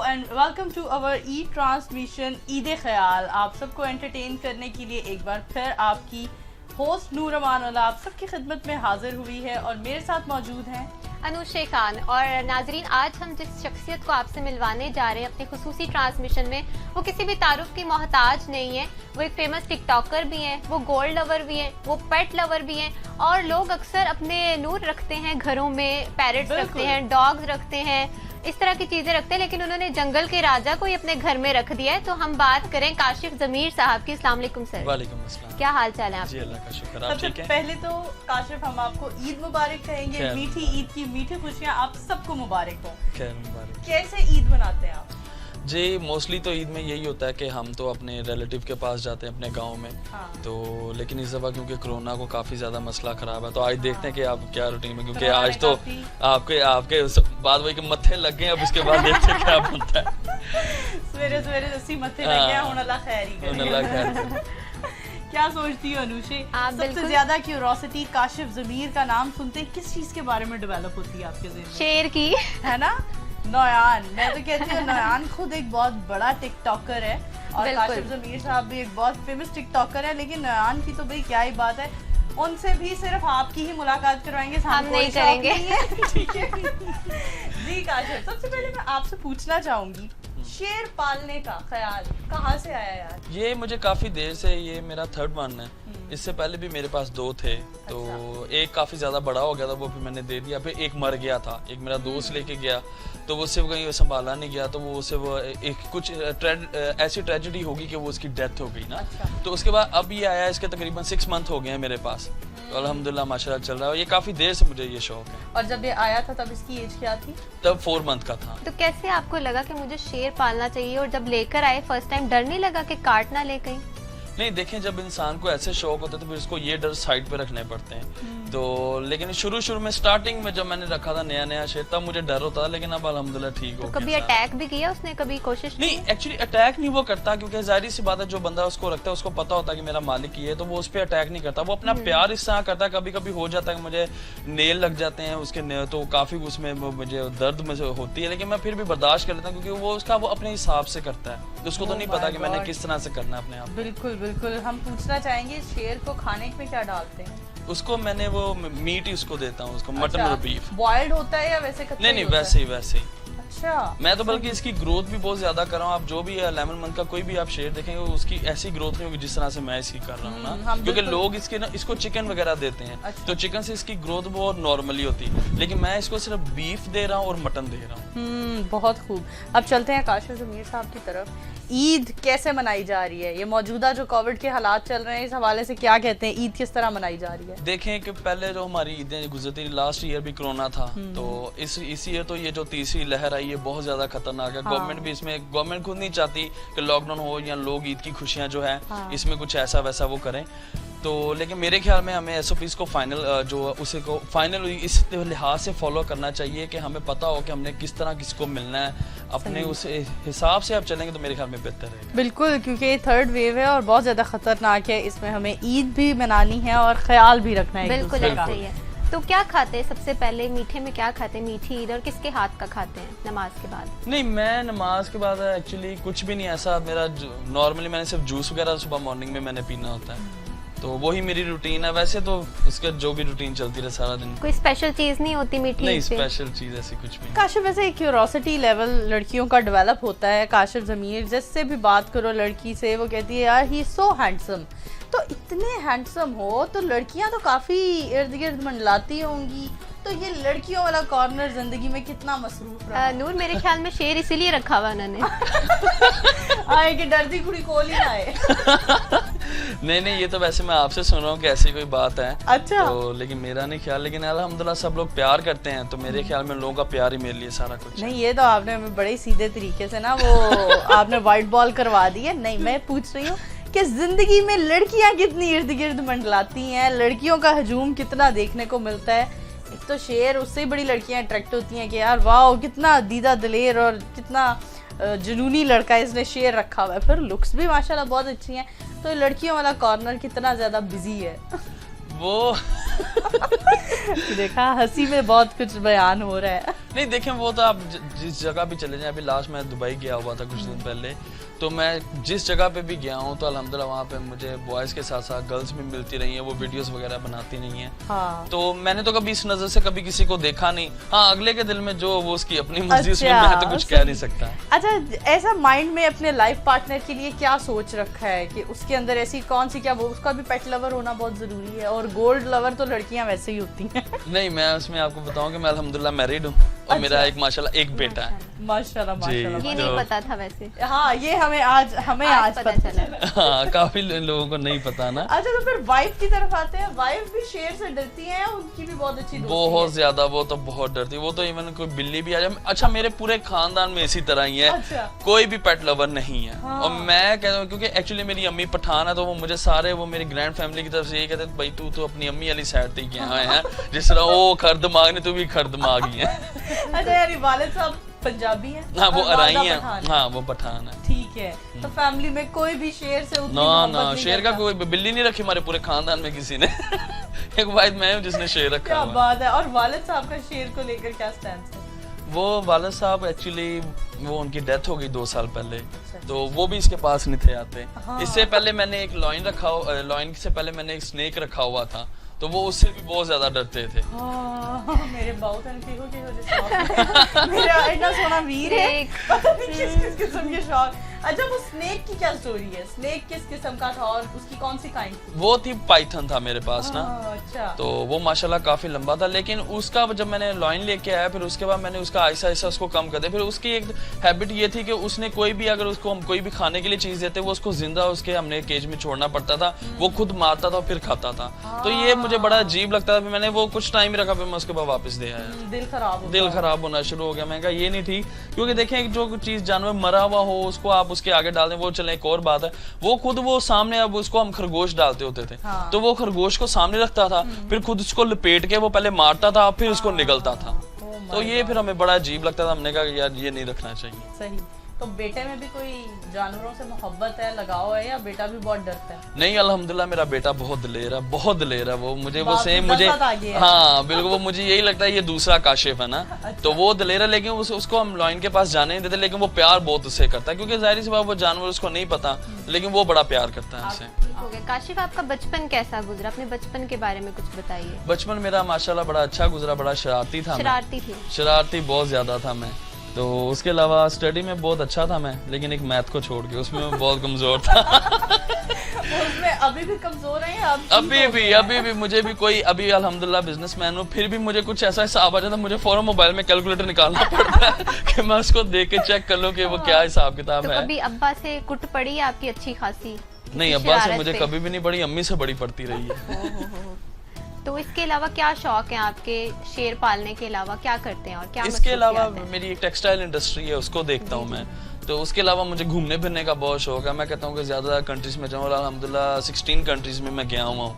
And welcome to our E transmission ईद ख्याल। आप सबको एंटरटेन करने के लिए एक बार फिर आपकी होस्ट नूर अमान आप सबकी खिदमत में हाजिर हुई है और मेरे साथ मौजूद हैं अनुशे खान। और नाजरीन, आज हम जिस शख्सियत को आपसे मिलवाने जा रहे हैं अपने खुसूसी ट्रांसमिशन में, वो किसी भी तारुफ की मोहताज नहीं है। वो एक फेमस टिकटॉकर भी हैं, वो गोल्ड लवर भी हैं, वो पेट लवर भी हैं। और लोग अक्सर अपने नूर रखते हैं घरों में, पैरट्स रखते हैं, डॉग्स रखते हैं, इस तरह की चीजें रखते हैं, लेकिन उन्होंने जंगल के राजा को ही अपने घर में रख दिया है। तो हम बात करें काशिफ ज़मीर साहब की। अस्सलाम वालेकुम सर। वालेकुम अस्सलाम। क्या हाल चाल है आप? जी अल्लाह का शुक्र। आप ठीक हैं? पहले तो काशिफ हम आपको ईद मुबारक कहेंगे। मीठी ईद की मीठी खुशियाँ आप सबको मुबारक हो। खैर मुबारक। कैसे ईद मनाते हैं आप? जी मोस्टली तो ईद में यही होता है कि हम तो अपने रिलेटिव के पास जाते हैं अपने गांव में। तो लेकिन इस दफ़ा क्योंकि कोरोना को काफ़ी ज़्यादा मसला ख़राब है, तो आज देखते हैं कि आप क्या रूटीन में, क्योंकि आज तो आपके बाद वही के मत्थे लग गए। अब इसके बाद देखते हैं क्या बनता है। सवेरे सवेरे जैसी मत्थे लग गया, हुन अल्लाह खैर ही करे। क्या सोचती हो अनुषे, सबसे ज्यादा क्यूरोसिटी काशिफ ज़मीर का नाम सुनते ही किस चीज के बारे में डेवलप होती है आपके ज़हन में? शेर की, है ना? नोयान। मैं तो कहती हूँ नोयान खुद एक बहुत बड़ा टिकटॉकर है और काशिफ ज़मीर साहब भी एक बहुत फेमस टिकटॉकर है, लेकिन नोयान की तो भाई क्या ही बात है। उनसे भी सिर्फ आपकी ही मुलाकात करवाएंगे, हम नहीं करेंगे। ठीक है जी काशिफ, सबसे पहले मैं आपसे पूछना चाहूंगी, शेर पालने का ख्याल कहाँ से आया यार? ये मुझे काफ़ी देर से, ये मेरा थर्ड वन है। इससे पहले भी मेरे पास दो थे, तो एक काफ़ी ज़्यादा बड़ा हो गया था, वो भी मैंने दे दिया। फिर एक मर गया था, एक मेरा दोस्त लेके गया, तो वो उससे कहीं संभाला नहीं गया, तो वो उससे वो एक कुछ ऐसी ट्रेजेडी होगी कि वो उसकी डेथ हो गई ना। तो उसके बाद अब ये आया, इसके तकरीबन 6 मंथ हो गए हैं मेरे पास। तो अल्हम्दुलिल्लाह माशाल्लाह चल रहा है। ये काफ़ी देर से मुझे ये शौक है। और जब ये आया था तब इसकी एज क्या थी? तब 4 मंथ का था। तो कैसे आपको लगा कि मुझे शेर पालना चाहिए, और जब लेकर आए फर्स्ट टाइम डर नहीं लगा कि काट ना ले कहीं? नहीं देखें, जब इंसान को ऐसे शौक होता है तो फिर उसको ये डर साइड पे रखने पड़ते हैं। तो लेकिन शुरू में स्टार्टिंग में जब मैंने रखा था नया शेर, तब मुझे डर होता था, लेकिन अब अल्हम्दुलिल्लाह ठीक हो गया। कभी अटैक भी किया उसने? कभी कोशिश नहीं, एक्चुअली अटैक नहीं वो करता, क्योंकि जाहिर सी बात है जो बंदा उसको रखता है उसको पता होता है कि मेरा मालिक ही है, तो वो उस पर अटैक नहीं करता। वो अपना प्यार इस तरह करता है। कभी कभी हो जाता है कि मुझे नेल लग जाते हैं उसके, तो काफी उसमें मुझे दर्द में होती है, लेकिन मैं फिर भी बर्दाश्त कर लेता हूँ, क्योंकि वो अपने हिसाब से करता है। तो उसको तो नहीं पता कि मैंने किस तरह से करना है अपने आप। बिल्कुल बिल्कुल। हम पूछना चाहेंगे शेर को खाने में क्या डालते हैं? उसको मैंने वो मीट ही उसको देता हूँ, उसको मटन और बीफ। बॉइल्ड होता है या वैसे कच्चा? नहीं वैसे ही। अच्छा। मैं तो बल्कि इसकी ग्रोथ भी बहुत ज्यादा कर रहा हूँ। आप जो भी 11 मंथ का कोई भी आप शेर देखेंगे, उसकी ऐसी ग्रोथ नहीं होगी जिस तरह से मैं इसकी कर रहा हूँ ना, क्योंकि लोग इसको चिकन वगैरह देते हैं। अच्छा। तो चिकन से इसकी ग्रोथ बहुत नॉर्मली होती है, लेकिन मैं इसको सिर्फ बीफ दे रहा हूँ और मटन दे रहा हूँ। बहुत खूब। अब चलते हैं काशिफ ज़मीर साहब की तरफ। ईद कैसे मनाई जा रही है? ये मौजूदा जो कोविड के हालात चल रहे हैं, इस हवाले से क्या कहते हैं? ईद किस तरह मनाई जा रही है? देखें कि पहले जो हमारी ईदें गुजरती, लास्ट ईयर भी कोरोना था, तो इस ईयर तो ये जो तीसरी लहर आई है बहुत ज्यादा खतरनाक है। गवर्नमेंट भी इसमें, गवर्नमेंट खुद नहीं चाहती कि लॉकडाउन हो या लोग ईद की खुशियां जो है इसमें कुछ ऐसा वैसा वो करें। तो लेकिन मेरे ख्याल में हमें SOPs को फाइनल इस लिहाज से फॉलो करना चाहिए कि हमें पता हो कि हमने किस तरह किसको मिलना है, अपने उस हिसाब से आप चलेंगे तो मेरे ख्याल में बेहतर है। बिल्कुल, क्योंकि थर्ड वेव है और बहुत ज्यादा खतरनाक है। इसमें हमें ईद भी मनानी है और ख्याल भी रखना है। बिल्कुल ऐसा ही है। तो क्या खाते हैं सबसे पहले? मीठे में क्या खाते हैं? मीठी ईद, और किसके हाथ का खाते हैं नमाज के बाद? नहीं, मैं नमाज के बाद एक्चुअली कुछ भी नहीं ऐसा। मेरा नॉर्मली मैंने सिर्फ जूस वगैरह सुबह मॉर्निंग में मैंने पीना होता है, तो वही मेरी रूटीन है। वैसे तो उसका जो भी रूटीन चलती रहे सारा दिन। कोई स्पेशल चीज नहीं होती मीठी? नहीं, स्पेशल चीज ऐसी कुछ भी नहीं। काशिफ, वैसे एक क्यूरोसिटी लेवल लड़कियों का डेवलप होता है। काशिफ ज़मीर जिससे भी बात करो लड़की से, वो कहती है यार ही सो हैंडसम। तो इतने हैंडसम हो तो लड़कियां तो काफी इर्द गिर्द मंडलाती होंगी, तो ये लड़कियों वाला कॉर्नर जिंदगी में कितना मसरूफ रहा? नूर, मेरे ख्याल में शेर इसीलिए रखा हुआ उन्होंने। आए कि डरती कुड़ी कोल ही आए। नहीं, ये तो वैसे मैं आपसे सुन रहा हूँ कि ऐसी कोई बात है। अच्छा। तो लेकिन मेरा नहीं ख्याल, लेकिन अल्हम्दुलिल्लाह सब लोग प्यार करते हैं, तो मेरे ख्याल में लोगों का प्यार ही मेरे लिए सारा कुछ। नहीं, ये तो आपने बड़े सीधे तरीके से ना वो आपने व्हाइट बॉल करवा दी है। नहीं, मैं पूछ रही हूँ कि जिंदगी में लड़कियां कितनी इर्द गिर्द मंडलाती हैं, लड़कियों का हजूम कितना देखने को मिलता है। एक तो शेर, उससे बड़ी लड़कियां अट्रैक्ट होती हैं कि यार वाह कितना दीदा दिलेर और कितना जुनूनी लड़का इसने शेर रखा हुआ है। फिर लुक्स भी माशाल्लाह बहुत अच्छी हैं, तो लड़कियों वाला कॉर्नर कितना ज्यादा बिजी है। वो देखा, हंसी में बहुत कुछ बयान हो रहा है। नहीं देखें, वो तो आप जिस जगह भी चले जाएं, अभी लास्ट मैं दुबई गया हुआ था कुछ दिन पहले, तो मैं जिस जगह पे भी गया हूँ तो अल्हम्दुलिल्लाह वहाँ पे मुझे बॉयज़ के साथ साथ गर्ल्स भी मिलती रही हैं, वो वीडियोस वगैरह बनाती नहीं हैं। हाँ। तो मैंने तो कभी इस नज़र से कभी किसी को देखा नहीं। हाँ, अगले के दिल में जो वो उसकी अपनी मर्जी, उसमें मैं तो कुछ कह नहीं सकता। अच्छा, ऐसा माइंड में अपने लाइफ पार्टनर के लिए क्या सोच रखा है कि उसके अंदर ऐसी कौन सी, क्या वो उसका भी पेट लवर होना बहुत जरूरी है, और गोल्ड लवर तो लड़कियां वैसे ही होती हैं। नहीं, मैं उसमें आपको बताऊं कि मैं अल्हम्दुलिल्लाह मैरिड हूँ और मेरा एक माशाल्लाह एक बेटा है। माशाल्लाह माशाल्लाह। ये नहीं पता था वैसे। हाँ, ये हमें आज पता चला। हाँ, काफी लोगों को नहीं पता ना। अच्छा, तो फिर वाइफ की तरफ आते हैं। वाइफ भी शेर से डरती है, उनकी भी बहुत अच्छी दोस्ती बहुत है। ज्यादा, वो तो बहुत डरती है। वो तो इवन कोई बिल्ली भी आ जाए, अच्छा मेरे पूरे खानदान में इसी तरह ही है। अच्छा। कोई भी पेट लवर नहीं है। हाँ। और मैं कहता हूँ क्योंकि एक्चुअली मेरी अम्मी पठान है, तो वो मुझे सारे वो मेरी ग्रैंड फैमिली की तरफ से यही कहते हैं, भाई तू तो अपनी अम्मी वाली साइड से गया है, जिस तरह वो खर दिमाग ने, तू भी खर दिमाग ही है। अच्छा, यानी वालिद साहब पंजाबी हैं? हाँ, वो और अराई वालदा है। पठान हाँ, वो पठान है। ठीक है। तो फैमिली में कोई भी शेर से उतनी ना मोहब्बत ना, नहीं शेर का करता? कोई बिल्ली नहीं रखी हमारे पूरे खानदान में किसी ने। एक वाहिद मैं हूँ जिसने शेर रखा क्या हुआ है। बात है। और वालिद साहब का शेर को लेकर क्या स्टैंड है? वो वालिद साहब एक्चुअली वो उनकी डेथ हो गई 2 साल पहले, तो वो भी इसके पास नहीं थे आते। हाँ। इससे पहले मैंने एक लॉइन से पहले मैंने एक स्नेक रखा हुआ था, तो वो उससे भी बहुत ज्यादा डरते थे। हाँ, मेरे बहुत देखो कि मुझे शौक है। मेरा इतना सोना वीर है, Snake। पता नहीं किस किस्म के शौक। अच्छा, वो स्नेक की क्या स्टोरी है? स्नेक किस किस्म का था और उसकी कौन सी काइंड थी? वो थी पाइथन था मेरे पास ना। अच्छा। तो वो माशाल्लाह काफी लंबा था, लेकिन उसका जब मैंने लॉइन लेके आया, फिर उसके बाद मैंने उसका आहिस्ता आहिस्ता उसको कम कर दिया। फिर उसकी एक हैबिट ये थी कि उसने कोई भी, अगर उसको हम कोई भी खाने के लिए चीज देते, वो उसको जिंदा उसके हमने केज में छोड़ना पड़ता था, वो खुद मारता था फिर खाता था। तो ये मुझे बड़ा अजीब लगता था। फिर मैंने वो कुछ टाइम रखा, फिर मैं उसके बाद वापस दे आया। दिल खराब होना शुरू हो गया। मैं कहा ये नहीं थी, क्योंकि देखें जो चीज जानवर मरा हुआ हो उसको आप उसके आगे डाल दें, वो चले एक और बात है। वो खुद वो सामने, अब उसको हम खरगोश डालते होते थे, हाँ। तो वो खरगोश को सामने रखता था, फिर खुद उसको लपेट के वो पहले मारता था, फिर उसको निगलता था। तो ये फिर हमें बड़ा अजीब लगता था। हमने कहा यार ये नहीं रखना चाहिए। सही। तो बेटे में भी कोई जानवरों से मोहब्बत है, लगाव है, या बेटा भी बहुत डरता है? नहीं, अल्हम्दुलिल्लाह मेरा बेटा बहुत दिलेर है, बहुत दिलेर है। वो मुझे वो बाप रे, सेम मुझे, 10 साल आगे है। हाँ बिल्कुल, वो मुझे यही लगता है ये दूसरा काशिफ है ना। तो वो दिलेर है, लेकिन उसको हम लॉइन के पास जाने नहीं देते, लेकिन वो प्यार बहुत उससे करता है, क्योंकि जाहिर सी बात वो जानवर उसको नहीं पता, लेकिन वो बड़ा प्यार करता है उससे। हो गया। काशिफ, आपका बचपन कैसा गुजरा? अपने बचपन के बारे में कुछ बताइए। बचपन मेरा माशाल्लाह बड़ा अच्छा गुजरा, बड़ा शरारती था मैं। शरारती थे? शरारती बहुत ज्यादा था मैं। तो उसके अलावा स्टडी में बहुत अच्छा था मैं, लेकिन एक मैथ को छोड़ के उसमें मैं बहुत कमजोर था। उसमें अभी भी कमजोर है या अभी भी मुझे भी कोई, अभी अल्हम्दुलिल्लाह बिजनेसमैन हूँ, फिर भी मुझे कुछ ऐसा हिसाब आ जाता है, मुझे फौरन मोबाइल में कैलकुलेटर निकालना पड़ता है कि मैं उसको देख के चेक कर लूँ कि वो क्या हिसाब किताब तो है। कभी अब्बा से कुट पड़ी है आपकी अच्छी खासी? नहीं, अब्बा से मुझे कभी भी नहीं पड़ी, अम्मी से बड़ी पड़ती रही है। तो इसके अलावा क्या शौक है आपके? शेर पालने के अलावा क्या करते हैं और क्या इसके अलावा मसरूफियात हैं? मेरी एक टेक्सटाइल इंडस्ट्री है, उसको देखता हूँ मैं। तो उसके अलावा मुझे घूमने फिरने का बहुत शौक है। मैं कहता हूँ कि ज़्यादा कंट्रीज में जाऊँ, और अल्हम्दुलिल्लाह 16 कंट्रीज में मैं गया हुआ हूँ।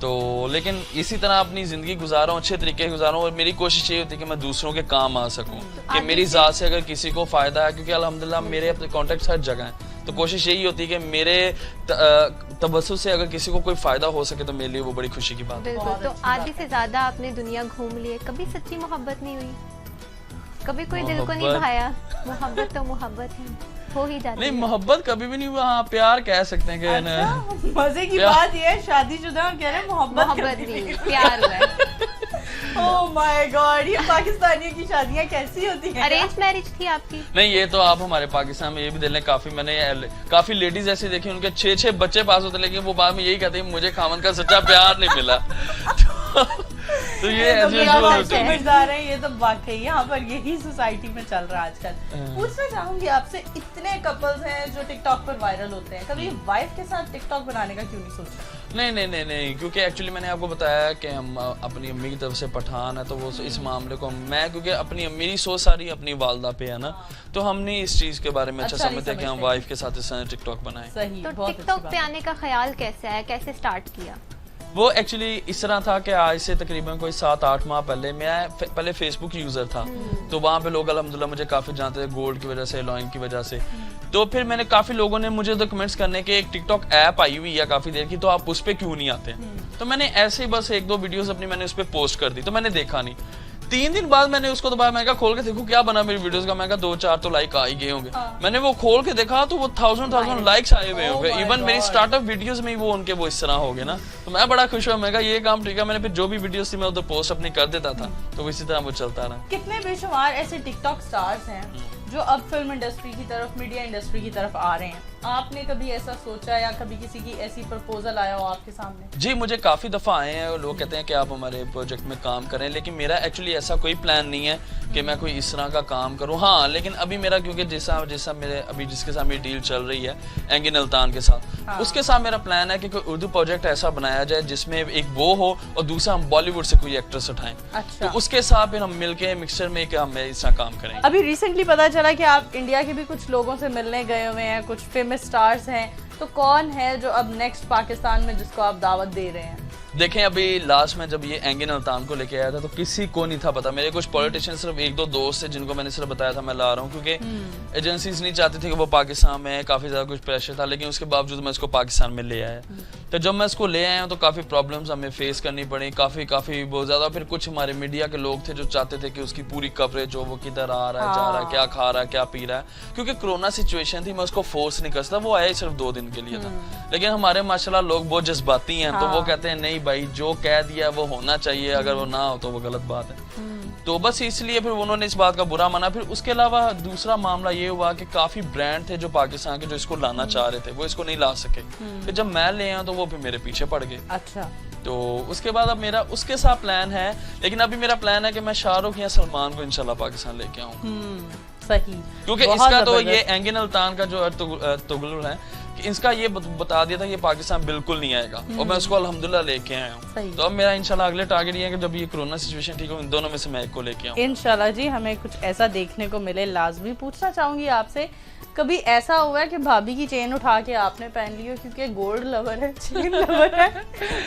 तो लेकिन इसी तरह अपनी ज़िंदगी गुजारा हूँ, अच्छे तरीके से गुजारा हूँ, और मेरी कोशिश ये होती है कि मैं दूसरों के काम आ सकूँ, कि मेरी ज़ात से अगर किसी को फ़ायदा है, क्योंकि अल्हम्दुलिल्लाह मेरे अपने कॉन्टैक्ट्स हर जगह हैं, तो कोशिश यही होती है कि मेरे तबस्सुम से अगर किसी को कोई फ़ायदा हो सके तो मेरे लिए वो बड़ी खुशी की बात है। बिल्कुल। तो आधी से ज्यादा आपने दुनिया घूम ली है, कभी सच्ची मोहब्बत नहीं हुई? कभी कोई दिल को नहीं मोहब्बत- भाया? मोहब्बत तो मोहब्बत है, हो ही जाती नहीं, है। मोहब्बत कभी भी नहीं हुआ। हाँ, प्यार कह सकते हैं कि अच्छा, मजे की प्यार- बात ये है, शादीशुदा कह रहे हैं मोहब्बत मोहब्बत कभी नहीं, नहीं। प्यार हुआ है। ओह माय गॉड, ये पाकिस्तानियों की शादियां कैसी होती हैं? अरेंज मैरिज थी आपकी? नहीं, ये तो आप हमारे पाकिस्तान में ये भी देख लें, मैंने काफी लेडीज ऐसी देखी, उनके 6 बच्चे पास होते, लेकिन वो बाद में यही कहते हैं मुझे खामन का सच्चा प्यार नहीं मिला। तो ये तो ऐसे मेरा जो बात होते हैं। समझदार है, ये तो वाकई यहाँ पर यही सोसाइटी में चल रहा है आजकल। पूछना चाहूंगी आपसे, इतने कपल्स हैं जो टिकटॉक पर वायरल होते हैं, कभी वाइफ के साथ टिकटॉक बनाने का क्यों नहीं सोचा? नहीं, क्योंकि एक्चुअली मैंने आपको बताया कि हम अपनी अम्मी की तरफ से पठान है, तो वो इस मामले को मैं, क्योंकि अपनी मेरी सोच सारी अपनी वालदा पे है ना, तो हम नहीं इस चीज के बारे में अच्छा अच्छा नहीं समझते कि हम समझते। वाइफ के साथ इस तरह टिकटॉक बनाएं। सही, तो बहुत अच्छी टिकटॉक बात पे है। आने का ख्याल कैसे आया, कैसे स्टार्ट किया? वो एक्चुअली इस तरह था कि आज से तकरीबन कोई 7-8 माह पहले मैं पहले फेसबुक यूजर था, तो वहाँ पे लोग अल्हम्दुलिल्लाह मुझे काफी जानते थे, गोल्ड की वजह से, लॉइन की वजह से। तो फिर मैंने काफी लोगों ने मुझे तो कमेंट्स करने के, एक टिकटॉक ऐप आई हुई है काफी देर की, तो आप उस पर क्यों नहीं आते? तो मैंने ऐसे ही बस 1-2 वीडियोस अपनी मैंने उस पर पोस्ट कर दी, तो मैंने देखा नहीं। 3 दिन बाद मैंने उसको दोबारा मैं कहा खोल के देखो क्या बना मेरी वीडियोस का, मैं कहा 2-4 तो लाइक आ ही गए होंगे। मैंने वो खोल के देखा तो वो 1000 लाइक्स आए हुए होंगे। इवन मेरी स्टार्टअप वीडियोस में वो उनके वो इस तरह हो गए ना, तो मैं बड़ा खुश हुआ। मैं कहा ये काम ठीक है। मैंने फिर जो भी वीडियोस थी मैं उधर पोस्ट अपनी कर देता था, तो इसी तरह वो चलता रहा। कितने बेशुमार ऐसे टिकटॉक स्टार्स हैं जो अब फिल्म इंडस्ट्री की तरफ, मीडिया इंडस्ट्री की तरफ आ रहे हैं। आपने कभी ऐसा सोचा या कभी किसी की ऐसी प्रपोजल आया हो आपके सामने? जी, मुझे काफ़ी दफ़ा आए हैं और लोग कहते हैं कि आप हमारे प्रोजेक्ट में काम करें, लेकिन मेरा एक्चुअली ऐसा कोई प्लान नहीं है कि मैं कोई इस तरह का काम करूं। हाँ, लेकिन अभी मेरा क्योंकि जैसा मेरे अभी जिसके साथ मेरी डील चल रही है एंगिन अल्तान के साथ, उसके साथ मेरा प्लान है कि कोई उर्दू प्रोजेक्ट ऐसा बनाया जाए जिसमें एक वो हो और दूसरा हम बॉलीवुड से कोई एक्ट्रेस उठाएं। अच्छा। तो उसके साथ फिर हम मिलके मिक्सचर में कि हम इस तरह काम करेंगे। अभी रिसेंटली पता चला कि आप इंडिया के भी कुछ लोगों से मिलने गए हुए हैं, कुछ फेमस स्टार्स हैं, तो कौन है जो अब नेक्स्ट पाकिस्तान में जिसको आप दावत दे रहे हैं? देखें, अभी लास्ट में जब ये एंगिन अल्तान को लेके आया था तो किसी को नहीं था पता। मेरे कुछ पॉलिटिशियन सिर्फ 1-2 दोस्त थे जिनको मैंने सिर्फ बताया था मैं ला रहा हूँ, क्योंकि एजेंसीज नहीं चाहती थी कि वो पाकिस्तान में, काफ़ी ज़्यादा कुछ प्रेशर था, लेकिन उसके बावजूद मैं उसको पाकिस्तान में ले आया। तो जब मैं इसको ले आया तो काफ़ी प्रॉब्लम्स हमें फेस करनी पड़ी, काफ़ी बहुत ज़्यादा। फिर कुछ हमारे मीडिया के लोग थे जो चाहते थे कि उसकी पूरी कवरेज हो, वो किधर आ रहा है, जा रहा है, क्या खा रहा है, क्या पी रहा है। क्योंकि कोरोना सिचुएशन थी, मैं उसको फोर्स नहीं कर सकता, वो आया ही सिर्फ 2 दिन के लिए था। लेकिन हमारे माशाल्लाह लोग बहुत जज्बाती हैं, तो वो कहते हैं नहीं भाई जो कह दिया वो होना चाहिए, अगर वो ना हो तो वो गलत बात है। तो बस इसलिए फिर उन्होंने इस बात का बुरा माना। फिर उसके अलावा दूसरा मामला ये हुआ कि काफी ब्रांड थे जो पाकिस्तान के जो इसको लाना चाह रहे थे, वो इसको नहीं ला सके। फिर जब मैं ले आया तो वो फिर मेरे पीछे पड़ गए। अच्छा। तो उसके बाद अब मेरा उसके साथ प्लान है, लेकिन अभी मेरा प्लान है कि मैं शाहरुख या सलमान को इंशाल्लाह पाकिस्तान लेके आऊँ। सही। क्योंकि इसका तो ये एंगिन अल्तान का जो तुगलुल है, इसका ये बता दिया था कि पाकिस्तान बिल्कुल नहीं आएगा, और मैं उसको अल्हम्दुलिल्लाह लेके आया हूँ। तो अब मेरा इंशाल्लाह अगले टारगेट ये है कि जब ये कोरोना सिचुएशन ठीक हो, इन दोनों में से मैं एक को लेके आऊँ इंशाल्लाह। जी, हमें कुछ ऐसा देखने को मिले। लाजमी पूछना चाहूंगी आपसे, कभी ऐसा हुआ है कि भाभी की चेन उठा के आपने पहन ली हो? क्योंकि गोल्ड लवर है, चेन लवर है।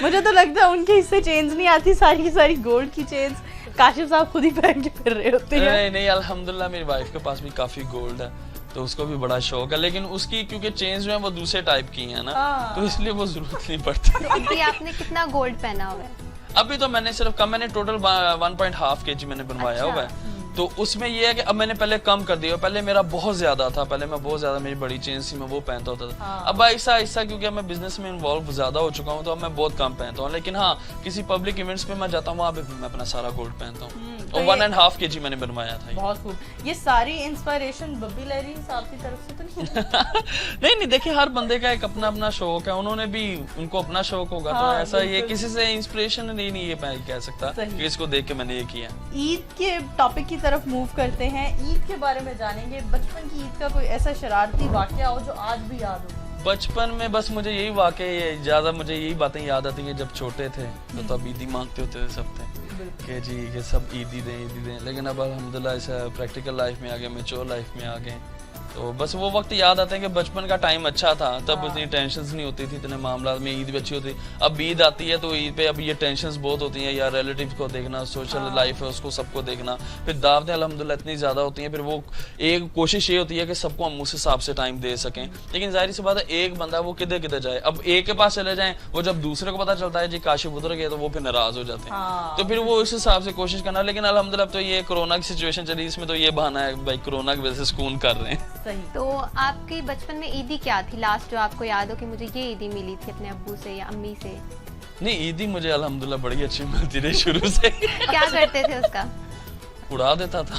मुझे तो लगता है उनके हिस्से चेन्स नहीं आती, सारी की सारी गोल्ड की चेन्स काशिफ साहब खुद ही पहन के फिर रहे होते हैं। नहीं, अल्हम्दुलिल्लाह मेरी वाइफ के पास भी काफी गोल्ड है, तो उसको भी बड़ा शौक है, लेकिन उसकी क्योंकि चेन्स जो है वो दूसरे टाइप की हैं ना, तो इसलिए वो जरूरत नहीं पड़ती। तो अभी आपने कितना गोल्ड पहना हुआ है? अभी तो मैंने सिर्फ मैंने टोटल 1.5 kg मैंने बनवाया हुआ है। तो उसमें ये है कि अब मैंने पहले कम कर दिया। पहले मेरा बहुत ज्यादा था, पहले मैं बहुत ज्यादा, मेरी बड़ी चेन्स थी, मैं वो पहनता होता था। अब ऐसा क्योंकि मैं बिजनेस में इन्वॉल्व ज्यादा हो चुका हूँ, तो अब मैं बहुत कम पहनता हूँ। लेकिन हाँ, किसी पब्लिक इवेंट्स पे मैं जाता हूँ, वहाँ पे मैं अपना सारा गोल्ड पहनता हूँ। और 1.5 kg मैंने बनवाया था। बहुत खूब। ये सारी इंस्पिरेशन बब्बी लहरी साहब की तरफ से तो नहीं? नहीं, देखिए हर बंदे का एक अपना अपना शौक है, उन्होंने भी उनको अपना शौक होगा। तो ऐसा ये किसी से इंस्पिरेशन नहीं, ये मैं कह सकता कि इसको देख के मैंने ये किया। ईद के टॉपिक की तरफ मूव करते हैं। ईद के बारे में जानेंगे। बचपन की ईद का कोई ऐसा शरारती वाकया हो जो आज भी याद हो? बचपन में बस मुझे यही वाकई ज्यादा, मुझे यही बातें याद आती है। जब छोटे थे तो तब ईदी मांगते होते थे सब थे कि जी ये सब ईदी दें, लेकिन अब अल्हम्दुलिल्लाह ऐसा प्रैक्टिकल लाइफ में आ गए, मैच्योर लाइफ में आ गए, तो बस वो वक्त याद आते हैं कि बचपन का टाइम अच्छा था। तब इतनी टेंशन्स नहीं होती थी, इतने मामला में ईद भी अच्छी होती। अब ईद आती है तो ईद पे अब ये टेंशन्स बहुत होती हैं, या रिलेटिव को देखना, सोशल लाइफ है उसको सबको देखना, फिर दावतें अल्हम्दुलिल्लाह इतनी ज़्यादा होती हैं। फिर वो एक कोशिश ये होती है कि सबको हम उस हिसाब से टाइम दे सकें। लेकिन जाहिर सी बात है, एक बंदा वो किधर जाए। अब एक के पास चले जाएं, वो जब दूसरे को पता चलता है जी काशिफ उधर गए, तो वो फिर नाराज हो जाते हैं। तो फिर वो उस हिसाब से कोशिश करना। लेकिन अल्हम्दुलिल्लाह तो ये कोरोना की सिचुएशन चली, इसमें तो ये बहाना है भाई कोरोना की वजह से सुकून कर रहे हैं। सही। तो आपकी बचपन में ईदी क्या थी लास्ट जो आपको याद हो कि मुझे ये ईदी मिली थी अपने अब्बू से या अम्मी से? नहीं, ईदी मुझे अल्हम्दुलिल्लाह बड़ी अच्छी मिलती रही शुरू से। क्या करते थे उसका? उड़ा देता था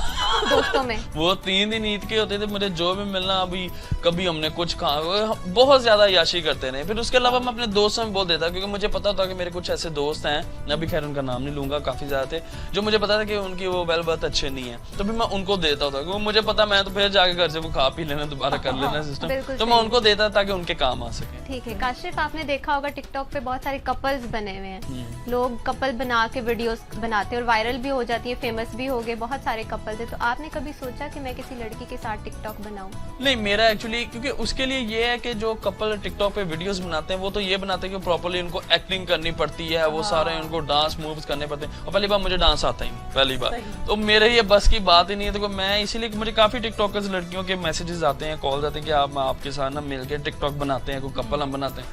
दोस्तों में। वो 3 दिन ईद के होते थे, मुझे जो भी मिलना, अभी कभी हमने कुछ कहा, बहुत ज्यादा याशी करते रहे। फिर उसके अलावा मैं अपने दोस्तों में बोल देता, क्योंकि मुझे पता था कि मेरे कुछ ऐसे दोस्त हैं, मैं अभी खैर उनका नाम नहीं लूंगा, काफी ज्यादा थे, जो मुझे पता था कि उनकी वो वेलबर्थ अच्छे नहीं है, तो फिर मैं उनको देता था, क्योंकि मुझे पता मैं तो फिर जाके घर से वो खा पी लेना, दोबारा कर लेना सिस्टम, तो मैं उनको देता ताकि उनके काम आ सके। ठीक है काशिफ, आपने देखा होगा टिकटॉक पे बहुत सारे कपल्स बने हुए हैं, लोग कपल बना के वीडियोस बनाते हैं और वायरल भी हो जाती है, फेमस भी हो गए बहुत सारे कपल। तो आपने कभी सोचा कि मैं किसी लड़की के साथ टिकटॉक बनाऊं? नहीं, मेरा एक्चुअली क्योंकि उसके लिए ये है कि जो कपल टिकटॉक पे वीडियोस बनाते हैं वो तो ये बनाते हैं कि प्रॉपर्ली उनको एक्टिंग करनी पड़ती है, वो सारे उनको डांस मूव्स करने पड़ते हैं, और पहली बार मुझे डांस आता ही नहीं, पहली बार, तो मेरे ये बस की बात ही नहीं है। तो मैं इसीलिए मुझे काफी टिकटॉकर्स लड़कियों के मैसेजेस आते हैं, कॉल आते हैं कि आप आपके साथ ना मिलकर टिकटॉक बनाते हैं, कोई कपल हम बनाते हैं।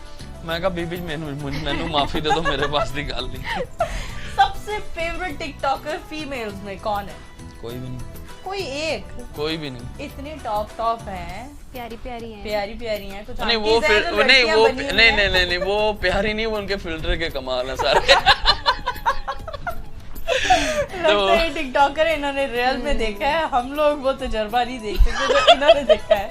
मैं कहा बीबी मैनू माफी दे दो, मेरे पास दी गल नहीं। सबसे फेवरेट टिकटॉकर फीमेल्स में कौन है? कोई भी नहीं, कोई एक? कोई भी नहीं। इतने टॉप हैं, प्यारी प्यारी है, प्यारी प्यारी हैं, कुछ नहीं वो aunties हैं जो नहीं लड़कियां वो बनी हुई नहीं हैं। नहीं नहीं वो प्यारी नहीं, वो उनके फिल्टर के कमाल है सारे। लगता है टिकटॉकर इन्होंने रियल में देखा है, हम लोग वो तजर्बा नहीं देख सकते जो इन्होंने देखा है,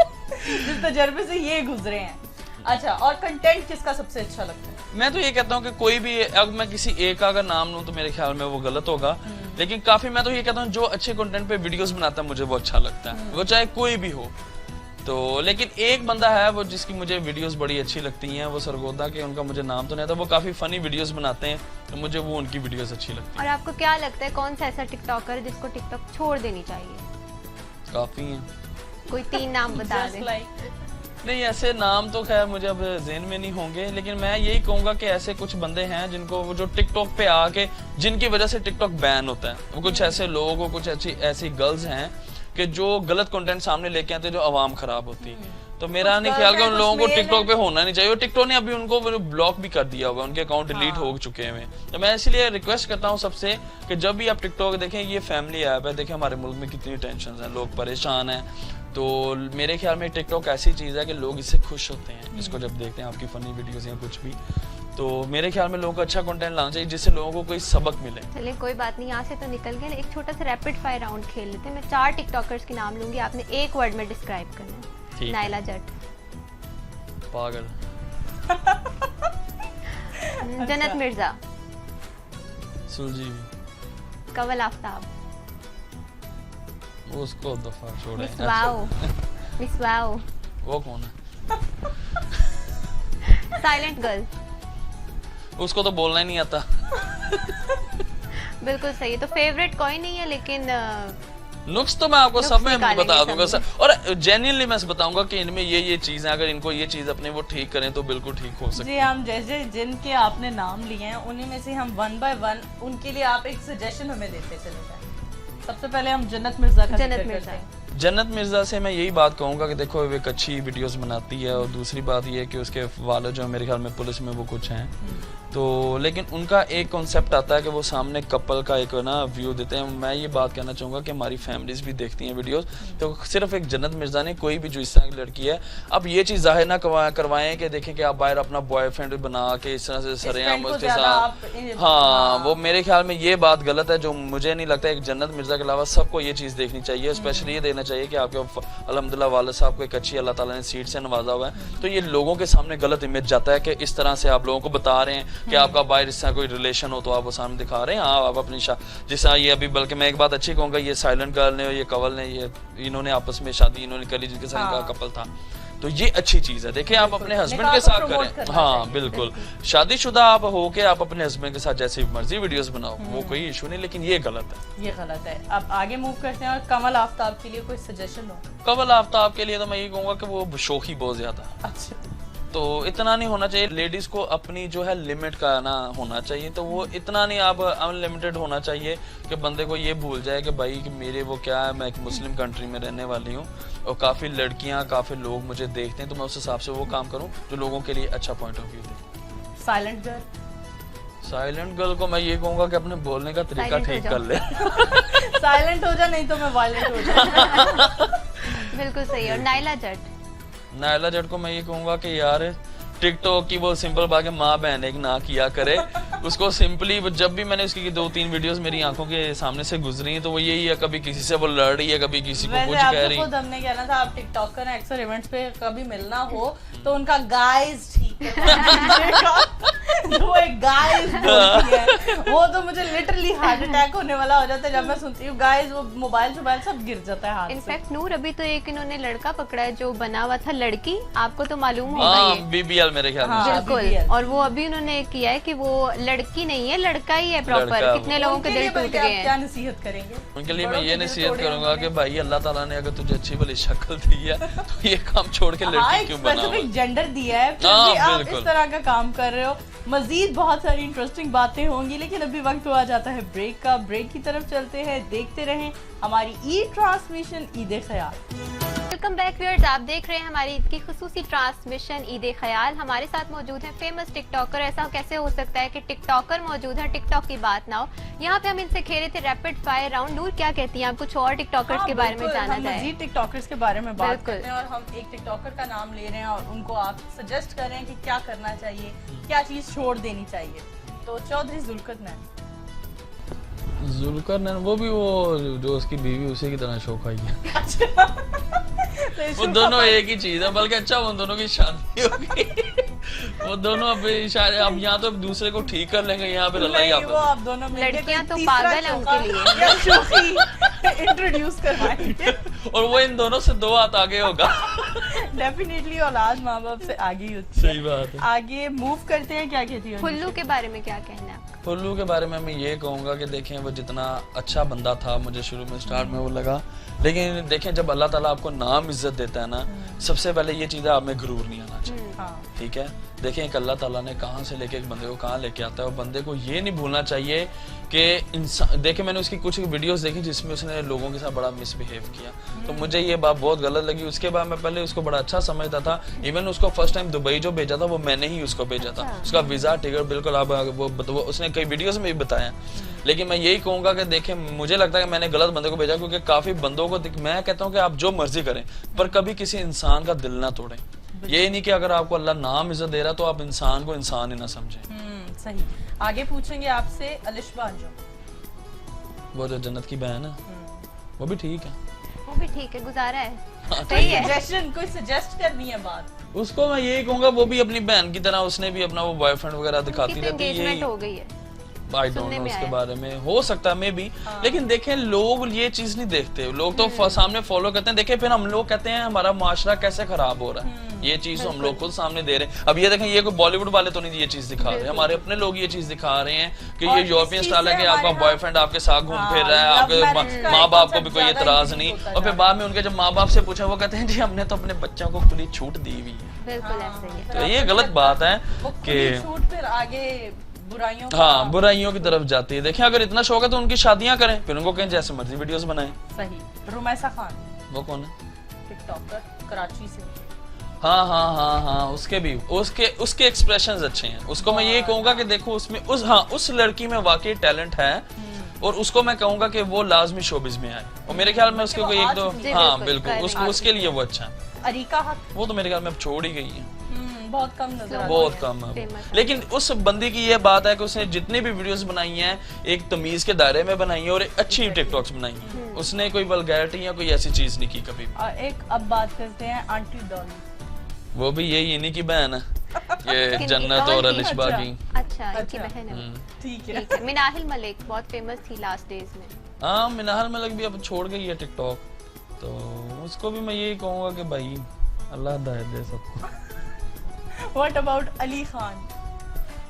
जिस तजर्बे से ये गुजरे हैं। अच्छा, और कंटेंट किसका सबसे अच्छा लगता है? मैं तो ये कहता हूँ कि कोई भी, अगर मैं किसी एक का अगर नाम लूँ तो मेरे ख्याल में वो गलत होगा, लेकिन काफी मैं तो ये कहता हूँ जो अच्छे कंटेंट पे वीडियोस बनाता है मुझे वो अच्छा लगता है, वो चाहे कोई भी हो। तो लेकिन एक बंदा है वो जिसकी मुझे वीडियोस बड़ी अच्छी लगती हैं, वो सरगोदा के, उनका मुझे नाम तो नहीं आता, वो काफी फनी वीडियोस बनाते हैं, तो मुझे वो उनकी वीडियोस अच्छी लगती और आपको क्या लगता है कौन सा ऐसा टिकटॉकर है जिसको टिकटॉक छोड़ देनी चाहिए? है। काफी हैं। कोई 3 नाम बता Just दें। like नहीं ऐसे नाम तो खैर मुझे अब ज़हन में नहीं होंगे, लेकिन मैं यही कहूंगा कि ऐसे कुछ बंदे हैं जिनको वो जो टिकटॉक पे आके जिनकी वजह से टिकटॉक बैन होता है, वो कुछ ऐसे लोग, वो कुछ ऐसी गर्ल्स हैं कि जो गलत कंटेंट सामने लेके आते हैं, जो आवाम खराब होती है। तो मेरा नहीं ख्याल कि उन लोगों को टिकटॉक पे होना नहीं चाहिए, और टिकटॉक ने अभी उनको ब्लॉक भी कर दिया होगा, उनके अकाउंट डिलीट हो चुके हैं। तो मैं इसलिए रिक्वेस्ट करता हूँ सबसे कि जब भी आप टिकटॉक देखें, ये फैमिली ऐप है, देखें हमारे मुल्क में कितनी टेंशन है, लोग परेशान हैं, तो मेरे ख्याल में टिकटॉक ऐसी चीज़ है कि लोग इससे खुश होते हैं, इसको जब देखते हैं, आपकी फनी वीडियोस या कुछ भी। तो मेरे ख्याल में लोगों को अच्छा कंटेंट लाना चाहिए जिससे लोगों को कोई सबक मिले। चलिए कोई बात नहीं, यहाँ से तो निकल गए, एक छोटा सा रैपिड फायर राउंड खेल लेते हैं। मैं 4 टिकटॉकर्स के नाम लूंगी, आपने एक वर्ड में डिस्क्राइब करना है। ठीक। नायला जट, पागल, जन्नत मिर्जा, सुलझी, कवल आफ्ताब, उसको दफा छोड़े। मिसवाओ, मिसवाओ, वो कौन है? साइलेंट गर्ल, उसको तो बोलना ही नहीं आता। बिल्कुल सही है। तो फेवरेट कोई नहीं है, लेकिन नुक्स तो मैं आपको सब में निकालेंगे बता दूंगा सब सर, और जेन्युइनली मैं बताऊंगा कि इनमें ये चीज है, अगर इनको ये चीज अपने वो ठीक करें तो बिल्कुल ठीक हो सकती जी, हम जैसे जिनके आपने नाम लिए हैं उन्हीं में से हम 1 बाय 1 उनके लिए आप एक सजेशन हमें देते चले जाएं। सबसे पहले हम जन्नत मिर्जा का जन्नत जिक्र मिर्जा। करते हैं। जन्नत मिर्जा से मैं यही बात कहूंगा कि देखो वो एक अच्छी वीडियोस बनाती है, और दूसरी बात ये है कि उसके वाले जो मेरे ख्याल में पुलिस में वो कुछ हैं, तो लेकिन उनका एक कॉन्सेप्ट आता है कि वो सामने कपल का एक ना व्यू देते हैं। मैं ये बात कहना चाहूँगा कि हमारी फैमिलीज भी देखती हैं वीडियोस, तो सिर्फ एक जन्नत मिर्जा ने, कोई भी जो इस तरह की लड़की है, अब ये चीज़ जाहिर ना करवाएं कि देखें कि आप बाहर अपना बॉयफ्रेंड बना के इस तरह से सरेआम उसके साथ, हाँ वो मेरे ख्याल में ये बात गलत है, जो मुझे नहीं लगता। एक जन्नत मिर्जा के अलावा सबको ये चीज़ देखनी चाहिए, स्पेशली ये देना चाहिए कि आपके अल्हम्दुलिल्लाह वालिद साहब को एक अच्छी अल्लाह ताला ने सीट से नवाजा हुआ है, तो ये लोगों के सामने गलत इमेज जाता है कि इस तरह से आप लोगों को बता रहे हैं कि आपका बाहर इस तरह कोई रिलेशन हो तो आप वो सामने दिखा रहे हैं। हाँ, आप अपनी जिस तरह ये अभी, बल्कि मैं एक बात अच्छी कहूँगा, ये साइलेंट गर्ल ने और ये कवल ने, ये इन्होंने आपस में शादी इन्होंने करी जिनके साथ इनका कपल था, तो ये अच्छी चीज है। देखिए आप अपने हस्बैंड के साथ करें, हाँ बिल्कुल, शादीशुदा आप हो के आप अपने हस्बैंड के साथ जैसे मर्जी वीडियोस बनाओ, वो कोई इशू नहीं, लेकिन ये गलत है, ये गलत है। अब आगे मूव करते हैं, और कमल आफ्ताब के लिए कोई सजेशन हो? कवल आफ्ताब के लिए तो मैं ये कहूँगा कि वो शौकी बहुत ज्यादा, अच्छा, तो इतना नहीं होना चाहिए। लेडीज को अपनी जो है लिमिट का ना होना चाहिए, तो वो इतना नहीं आप अनलिमिटेड होना चाहिए कि बंदे को ये भूल जाए कि भाई कि मेरे वो क्या है, मैं एक मुस्लिम कंट्री में रहने वाली हूँ और काफ़ी लड़कियाँ, काफ़ी लोग मुझे देखते हैं, तो मैं उस हिसाब से वो काम करूँ जो लोगों के लिए अच्छा point of view they. Silent girl, silent girl को मैं ये कहूँगा कि अपने बोलने का तरीका ठीक कर ले। साइलेंट हो जा, नहीं तो मैं वायलेंट हो जाऊँ। बिल्कुल सही। और नायला जट, नायला जट को मैं ये कहूँगा कि यार टिकटॉक की वो सिंपल बात है, माँ बहन एक ना किया करे उसको सिंपली। जब भी मैंने उसकी 2-3 वीडियोस मेरी आंखों के सामने से गुजरी हैं, तो वो यही है, कभी किसी से वो लड़ रही है, कभी किसी को कुछ कह रही है। खुद हमने कहना था, आप टिकटॉकर हैं, अक्सर इवेंट्स पे कभी मिलना हो तो उनका गाइस ठीक है, वो एक गाइस बोलती है, वो तो मुझे लिटरली हार्ट अटैक होने वाला हो जाता है जब मैं सुनती हूँ गाइस, वो मोबाइल सब गिर जाता है हाथ से। इनफैक्ट नूर, अभी तो एक इन्होंने लड़का पकड़ा है जो बना हुआ था लड़की, आपको तो मालूम होगा ये। BBL मेरे ख्याल में। बिल्कुल, BBL। और वो अभी उन्होंने किया है कि वो लड़की नहीं है, लड़का ही है प्रॉपर। कितने लोगों के दिल टूट गए हैं। क्या नसीहत करेंगे उनके लिए? मैं ये नसीहत करूंगा कि भाई अल्लाह ताला ने अगर तुझे अच्छी वाली शक्ल दी है तो ये काम छोड़ के लड़की क्यों बनाओ? स्पेसिफिक जेंडर दिया है, फिर भी आप इस तरह का काम कर रहे हो। मजीद बहुत सारी इंटरेस्टिंग बातें होंगी, लेकिन अभी वक्त हुआ जाता है ब्रेक का। ब्रेक की तरफ चलते हैं, देखते रहें हमारी ई ट्रांसमिशन ईद ख्याल। वेलकम बैक व्यूअर्स, आप देख रहे हैं हमारी ईद की खुसूसी ट्रांसमिशन ईद ख्याल। हमारे साथ मौजूद है फेमस टिकटॉकर। ऐसा कैसे हो सकता है कि टिकटॉकर मौजूद है, टिकटॉक की बात ना हो। यहाँ पे हम इनसे खेले थे रैपिड फायर राउंड। नूर क्या कहती हैं, आप कुछ और टिकटॉकर्स के बारे में जानना हम चाहें? मजीद टिकटॉकर्स के बारे में बात बिल्कुल। करते हैं और हम एक टिकटॉकर का नाम ले रहे हैं और उनको आप सजेस्ट कर रहे हैं कि क्या करना चाहिए, क्या चीज छोड़ देनी चाहिए। तो चौधरी जुल्करनैन वो भी वो जो उसकी बीवी उसी की तरह शो खाई है। तो वो दोनों एक ही चीज है, बल्कि अच्छा उन दोनों की शादी होगी। वो दोनों अब शायद अब यहाँ तो दूसरे को ठीक कर लेंगे, यहाँ पे लड़ाई नहीं, वो आप आप दोनों मिलके लड़कियां तो तीसरा पागल हैं उनके लिए। या शोखी इंट्रोड्यूस करवाएंगे। और वो इन दोनों से 2 हाथ आगे होगा। डेफिनेटली औलाद माँ बाप से आगे ही होती है। सही बात है। आगे मूव करते हैं, क्या कहती है फुल्लू के बारे में क्या कहना है आपका? फुल्लू के बारे में मैं ये कहूँगा कि देखें वो जितना अच्छा बंदा था, मुझे शुरू में स्टार्ट में वो लगा, लेकिन देखें जब अल्लाह ताला आपको नाम इज्जत देता है ना, सबसे पहले ये चीज़ है आप में गुरूर नहीं आना चाहिए। हाँ। ठीक है, देखें एक अल्लाह ताला ने कहाँ से लेके एक बंदे को कहाँ लेके आता है, और बंदे को ये नहीं भूलना चाहिए कि इंसान, देखें मैंने उसकी कुछ वीडियोस देखी जिसमें उसने लोगों के साथ बड़ा मिसबिहेव किया, तो मुझे ये बात बहुत गलत लगी। उसके बाद मैं पहले उसको बड़ा अच्छा समझता था। इवन उसको फर्स्ट टाइम दुबई जो भेजा था वो मैंने ही उसको भेजा था। उसका वीजा टिकट बिल्कुल आप वो उसने कई वीडियोस में भी बताया। लेकिन मैं यही कहूंगा कि देखें मुझे लगता है कि मैंने गलत बंदे को भेजा, क्योंकि काफी बंदों को मैं कहता हूँ कि आप जो मर्जी करें पर कभी किसी इंसान का दिल ना तोड़ें। ये नहीं कि अगर आपको अल्लाह नाम इज्जत दे रहा तो आप इंसान को इंसान ही ना समझें। सही। आगे पूछेंगे आपसे अलिशबा अंजुम। वो जो जन्नत की बहन है वो भी ठीक है। वो भी ठीक है, गुजारा है, हाँ, सही है। सजेशन कोई सजेस्ट करनी है बात। उसको मैं यही कहूंगा वो भी अपनी बहन की तरह, उसने भी अपना वो बॉयफ्रेंड वगैरह दिखाती रहती है। एंगेजमेंट हो गई है, आई डोंट नो उसके बारे में, हो सकता है मे बी। लेकिन देखें लोग ये चीज नहीं देखते, लोग तो सामने फॉलो करते हैं। देखें फिर हम लोग कहते हैं हमारा माशरा कैसे खराब हो रहा है, ये चीज तो हम लोग खुद सामने दे रहे हैं। अब ये देखें, ये कोई बॉलीवुड वाले तो नहीं ये चीज दिखा रहे, हमारे अपने लोग ये चीज दिखा रहे हैं कि ये यूरोपियन स्टाइल है कि आपका बॉयफ्रेंड आपके साथ घूम फिर रहा है, आपके माँ बाप को भी कोई एतराज नहीं। और फिर बाद में उनके जब माँ बाप से पूछा वो कहते हैं जी हमने तो अपने बच्चों को खुली छूट दी हुई है। बिल्कुल ऐसे ही है। तो ये गलत बात है कि छूट फिर आगे बुराइयों हाँ बुराइयों की तरफ जाती है। देखें अगर इतना शौक है तो उनकी शादियां करें, फिर उनको कहें जैसे मर्जी वीडियोस बनाएं। सही। रुमैसा खान वो कौन है? टिकटॉकर कराची से। हाँ उसके भी उसके एक्सप्रेशंस अच्छे हैं। उसको मैं ये कहूंगा कि देखो उसमें उस लड़की में वाकई टैलेंट है, और उसको मैं कहूंगा कि वो लाजमी शोबिज में आए, और मेरे ख्याल में उसके कोई एक दो हाँ बिल्कुल उसके लिए वो अच्छा है। अरीका हक वो तो मेरे ख्याल में अब छोड़ ही गई है, बहुत कम नजर आती बहुत है। कम है। लेकिन उस बंदी की ये बात है कि उसने जितनी भी वीडियोस बनाई हैं एक तमीज के दायरे में बनाई है और एक अच्छी टिकटॉक्स बनाई है। उसने कोई वल्गैरिटी या कोई ऐसी चीज नहीं की कभी। और एक अब बात करते हैं आंटी डॉली। वो भी यही इन्हीं की बहन है, ये जन्नत और अलिशबा की। अच्छा इनकी बहन है। ठीक है। ठीक है। मिनाहिल मलिक बहुत फेमस थी लास्ट डेज में। हाँ मिनाहिल मलिक भी अब छोड़ गई है टिकटॉक, तो उसको भी मैं यही कहूंगा कि भाई अल्लाह हिदायत दे सबको। What about Ali Khan?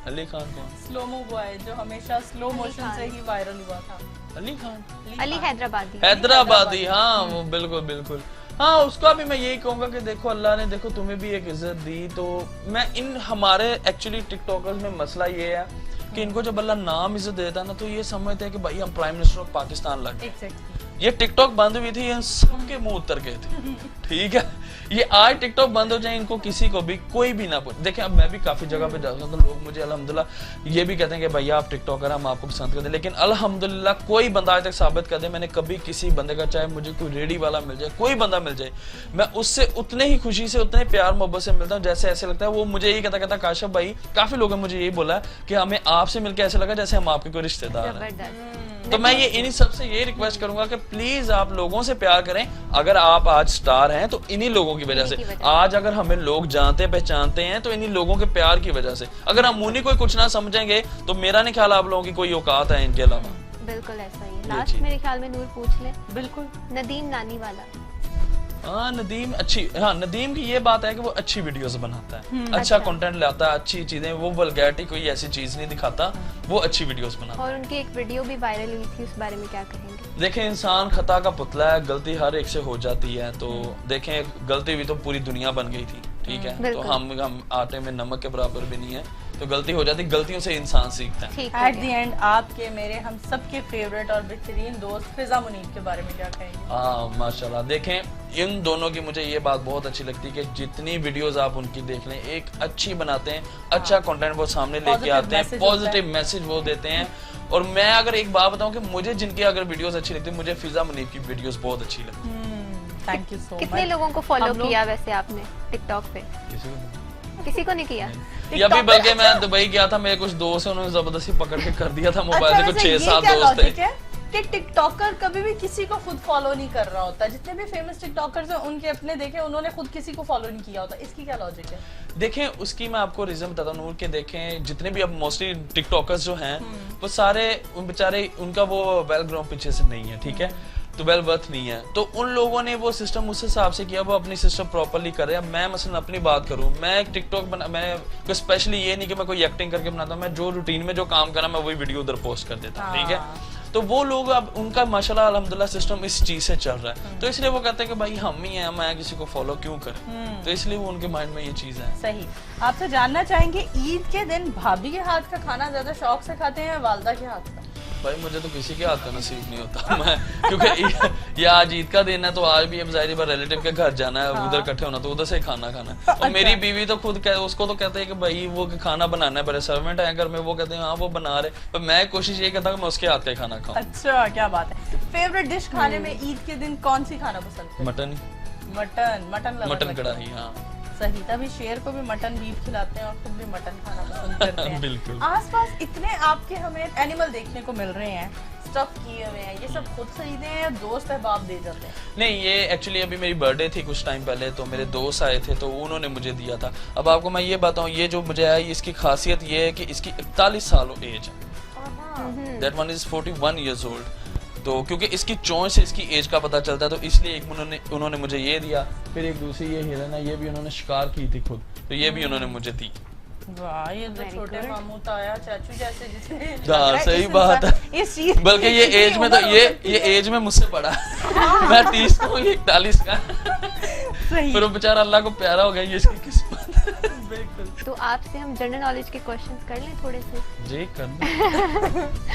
अली खान कौन? स्लोमो बॉय जो हमेशा स्लो मोशन से ही वायरल हुआ था। अली खान अली हैदराबादी। हैदराबादी हाँ वो बिल्कुल। हाँ उसका भी मैं यही कहूंगा कि देखो अल्लाह ने देखो तुम्हें भी एक इज्जत दी, तो मैं इन हमारे एक्चुअली टिकटॉकर्स में मसला ये है कि इनको जब अल्लाह नाम इज्जत देता है ना तो ये समझते हैं कि भाई हम प्राइम मिनिस्टर ऑफ पाकिस्तान लग गए। ये टिकटॉक बंद हुई थी, सबके मुंह उतर गए थे। ठीक है, ये आज टिकटॉक बंद हो जाए इनको किसी को भी कोई भी ना पूछ। देखें अब मैं भी काफी जगह पे जाता हूँ तो लोग मुझे अल्हम्दुलिल्लाह ये भी कहते हैं कि भैया आप टिकटॉकर हम आपको पसंद करते हैं, लेकिन अल्हम्दुलिल्लाह कोई बंदा आज तक साबित कर दे मैंने कभी किसी बंदे का, चाहे मुझे कोई रेडी वाला मिल जाए, कोई बंदा मिल जाए, मैं उससे उतने ही खुशी से उतने प्यार मोहब्बत से मिलता हूँ जैसे ऐसे लगता है वो मुझे यही कहता काशिफ भाई, काफी लोगों ने मुझे यही बोला कि हमें आपसे मिलकर ऐसे लगा जैसे हम आपके कोई रिश्तेदार हैं। तो मैं ये इन्हीं सबसे ये रिक्वेस्ट करूंगा कि प्लीज आप लोगों से प्यार करें। अगर आप आज स्टार हैं तो इन्हीं लोगों की वजह से। आज अगर हमें लोग जानते पहचानते हैं तो इन्हीं लोगों के प्यार की वजह से। अगर हम उन्हीं को कुछ ना समझेंगे तो मेरा नहीं ख्याल आप लोगों की कोई औकात है इनके अलावा। बिल्कुल ऐसा ही है। लास्ट मेरे ख्याल में नूर पूछ ले। बिल्कुल। नदीम नानी वाला। हाँ नदीम अच्छी, हाँ नदीम की ये बात है कि वो अच्छी वीडियोस बनाता है, अच्छा कंटेंट लाता है, अच्छी चीजें, वो वल्गैरिटी कोई ऐसी चीज नहीं दिखाता, वो अच्छी वीडियोस बनाता है। और उनकी एक वीडियो भी वायरल हुई थी, उस बारे में क्या कहेंगे? देखें इंसान खता का पुतला है, गलती हर एक से हो जाती है, तो देखें गलती भी तो पूरी दुनिया बन गई थी। ठीक है, तो हम आटे में नमक के बराबर भी नहीं है। तो गलती हो जाती, गलतियों से इंसान सीखता है। ठीक एट द एंड आपके मेरे हम सबके फेवरेट और बेहतरीन दोस्त फिजा मुनीब के बारे में क्या कहेंगे? हाँ माशाल्लाह, देखें इन दोनों की मुझे ये बात बहुत अच्छी लगती है कि जितनी वीडियोस आप उनकी देख लें, एक अच्छी बनाते हैं, अच्छा कंटेंट वो सामने लेके आते हैं, पॉजिटिव मैसेज वो देते हैं। और मैं अगर एक बात बताऊं कि मुझे जिनकी अगर वीडियोस अच्छी लगती है, मुझे फिजा मुनीब की वीडियोस बहुत अच्छी लगती है। Thank you so much. कितने लोगों को फॉलो किया वैसे आपने टिकटॉक पे? किसी को नहीं किया? या भी बल्कि मैं दुबई गया था, मेरे कुछ दोस्त हैं, उन्होंने जबरदस्ती पकड़ के कर दिया था मोबाइल से। कुछ 6-7 दोस्त थे कि टिकटॉकर कभी भी किसी को खुद फॉलो नहीं कर रहा होता। जितने भी फेमस टिकटॉकर्स हैं उनके अपने देखे, उन्होंने खुद किसी को फॉलो नहीं किया होता। इसकी क्या लॉजिक है? देखें उसकी मैं आपको रीजन बताता हूँ नूर के। देखें जितने भी अब मोस्टली टिकटॉकर्स जो हैं वो सारे उन बेचारे, उनका वो वेल ग्राउंड पीछे से नहीं है, ठीक है, तो वेल वर्थ नहीं है। तो उन लोगों ने वो सिस्टम उस हिसाब से किया, वो अपनी सिस्टम प्रॉपर्ली करे। अब मैं मसलन अपनी बात करूं, मैं एक टिकटॉक बना, मैं स्पेशली ये नहीं कि मैं कोई एक्टिंग करके बनाता हूं, मैं जो रूटीन में जो काम करा मैं वही वीडियो उधर पोस्ट कर देता हूं, ठीक है। तो वो लोग अब उनका माशाल्लाह अल्हम्दुलिल्लाह सिस्टम इस चीज से चल रहा है, तो इसलिए वो कहते हैं कि भाई हम ही हैं, मैं किसी को फॉलो क्यों करें, तो इसलिए वो उनके माइंड में ये चीज है। सही। आपसे जानना चाहेंगे ईद के दिन भाभी के हाथ का खाना ज्यादा शौक से खाते हैं या वालदा के हाथ का? भाई मुझे तो किसी के हाथ का नसीब नहीं होता मैं, क्योंकि ये आज ईद का दिन है तो आज भी अब ज़ाहिर बात रिलेटिव के घर जाना है, उधर इकट्ठे होना, तो उधर से खाना खाना है। और मेरी बीवी तो खुद उसको तो कहते हैं कि भाई वो खाना बनाना है, बड़े सर्वेंट है घर में, वो कहते हैं हाँ वो बना रहे, पर मैं कोशिश ये करता हूँ मैं उसके हाथ का ही खाना खाऊं। अच्छा, क्या बात है। फेवरेट डिश खाने में ईद के दिन कौन सी खाना पसंद है? मटन। मटन कढ़ाई। हाँ सही। तभी शेर को भी मटन बीफ खिलाते हैं और खुद भी मटन खाना पसंद करते हैं। बिल्कुल। आसपास इतने आपके हमें एनिमल देखने को मिल रहे हैं, स्टफ किए हुए हैं, ये सब खुद खरीदे हैं या दोस्त अहबाब दे जाते हैं? नहीं, ये एक्चुअली अभी मेरी बर्थडे थी कुछ टाइम पहले, तो मेरे दोस्त आए थे तो उन्होंने मुझे दिया था। अब आपको मैं ये बताऊं, ये जो मुझे आया इसकी खासियत ये है कि इसकी 41 सालों एज है, that one is 41 years old। तो क्योंकि इसकी चोंच से इसकी एज का पता चलता है, तो इसलिए एक उन्होंने मुझे ये दिया। फिर एक दूसरी ये हिरन है, ये भी उन्होंने शिकार की थी खुद, तो ये भी उन्होंने मुझे दी। वाह, ये तो छोटे मामू ताया चाचू जैसे जिसने हाँ सही बात है। इस चीज बल्कि ये एज में तो ये एज में मुझसे बड़ा मैं 30 का हूँ, ये 41 का। सही। फिर वो बेचारा अल्लाह को प्यारा हो गया, ये इसकी किस्मत। बिल्कुल। तो आपसे हम जनरल नॉलेज के क्वेश्चंस कर लें थोड़े से? जी कर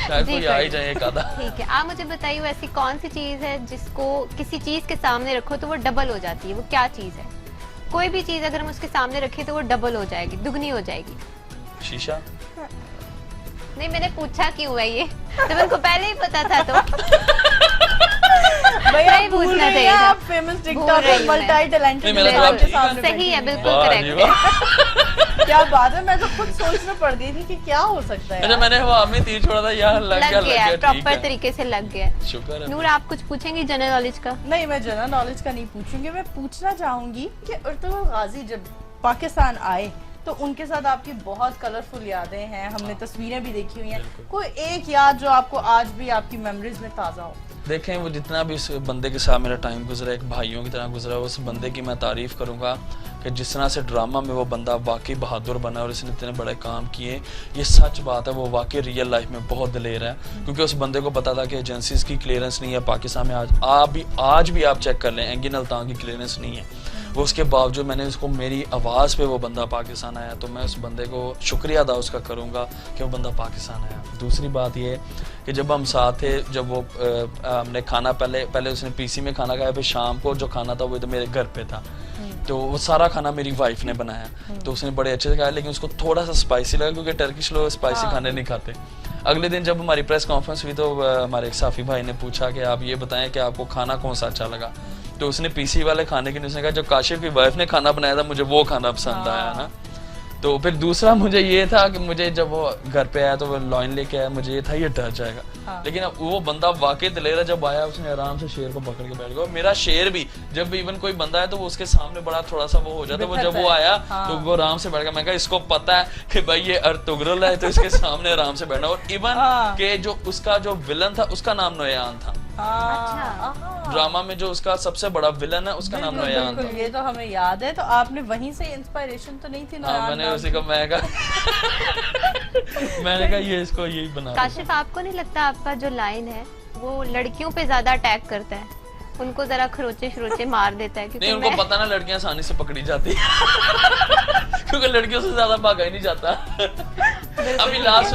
शायद कोई आ ही जाए एक आधा। ठीक है, आप मुझे बताइए ऐसी कौन सी चीज है जिसको किसी चीज के सामने रखो तो वो डबल हो जाती है, वो क्या चीज है? कोई भी चीज अगर हम उसके सामने रखें तो वो डबल हो जाएगी, दुगनी हो जाएगी। शीशा। नहीं, मैंने पूछा क्यों है ये, जब उनको पहले ही पता था तो भैया नहीं पूछना चाहिए था। आप फेमस टिकटॉकर, मल्टी टैलेंटेड, नहीं, मेरा जवाब ठीक है। सही है, बिल्कुल वाह जी करेक्ट है। वाह। क्या बात है, मैं तो खुद सोचने पड़ गई थी कि क्या हो सकता है। अच्छा, मैंने हवा में तीर छोड़ा था यार, लग गया ठीक प्रॉपर है। तरीके से लग गया। शुक्र है। नूर, आप कुछ पूछेंगी जनरल नॉलेज का? नहीं, मैं जनरल नॉलेज का नहीं पूछूंगी। मैं पूछना चाहूंगी कि अर्तुगरुल गाजी जब पाकिस्तान आए तो उनके साथ आपकी बहुत कलरफुल यादें हैं, हमने तस्वीरें भी देखी हुई हैं। कोई एक याद जो आपको आज भी आपकी मेमोरीज में ताज़ा हो? देखें, वो जितना भी उस बंदे के साथ मेरा टाइम गुजरा, एक भाइयों की तरह गुजरा, उस बंदे की मैं तारीफ़ करूँगा कि जिस तरह से ड्रामा में वो बंदा वाकई बहादुर बना और इसने इतने बड़े काम किए। ये सच बात है, वो वाकई रियल लाइफ में बहुत दिलेर है, क्योंकि उस बंदे को पता था कि एजेंसीज की क्लियरेंस नहीं है पाकिस्तान में। आज भी आप चेक कर लें, एंगिन अल्तान की क्लियरेंस नहीं है। वो उसके बावजूद मैंने उसको, मेरी आवाज़ पे वो बंदा पाकिस्तान आया, तो मैं उस बंदे को शुक्रिया अदा उसका करूँगा कि वो बंदा पाकिस्तान आया। दूसरी बात ये कि जब हम साथ थे, जब वो हमने खाना पहले उसने पीसी में खाना खाया, फिर शाम को जो खाना था वो मेरे घर पे था, तो वो सारा खाना मेरी वाइफ ने बनाया, तो उसने बड़े अच्छे से खाया, लेकिन उसको थोड़ा सा स्पाइसी लगा क्योंकि टर्किश लोग स्पाइसी खाने नहीं खाते। अगले दिन जब हमारी प्रेस कॉन्फ्रेंस हुई तो हमारे एक साफी भाई ने पूछा कि आप ये बताएं कि आपको खाना कौन सा अच्छा लगा, तो उसने पीसी वाले खाने के लिए उसने कहा जो काशिफ की वाइफ ने खाना बनाया था मुझे वो खाना पसंद आया ना। तो फिर दूसरा मुझे ये था कि मुझे जब वो घर पे आया तो वो लॉइन लेके आया, मुझे ये था ये डर जाएगा, लेकिन अब वो बंदा वाकई दिलेर, जब आया उसने आराम से शेर को पकड़ के बैठ गया। मेरा शेर भी जब इवन कोई बंदा है तो वो उसके सामने बड़ा थोड़ा सा वो हो जाता है, वो जब वो आया तो वो आराम से बैठ गया। मैं कहा इसको पता है कि भाई ये अर्तुगरुल है, तो इसके सामने आराम से बैठना। और इवन के जो उसका जो विलन था उसका नाम नोयान था। ड्रामा में जो उसका सबसे बड़ा विलन है उसका नाम नोयान था। ये तो हमें याद है। तो आपने वहीं से इंस्पिरेशन तो नहीं थी? मैंने उसी को मैंने कहा ये इसको यही बना। काशिफ, आपको नहीं लगता आपका जो लाइन है वो लड़कियों पे ज्यादा अटैक करता है, उनको जरा खरोचे शरोचे मार देता है? नहीं, उनको पता ना लड़कियां आसानी से पकड़ी जाती है। क्योंकि लड़कियों से ज्यादा भागा ही नहीं जाता।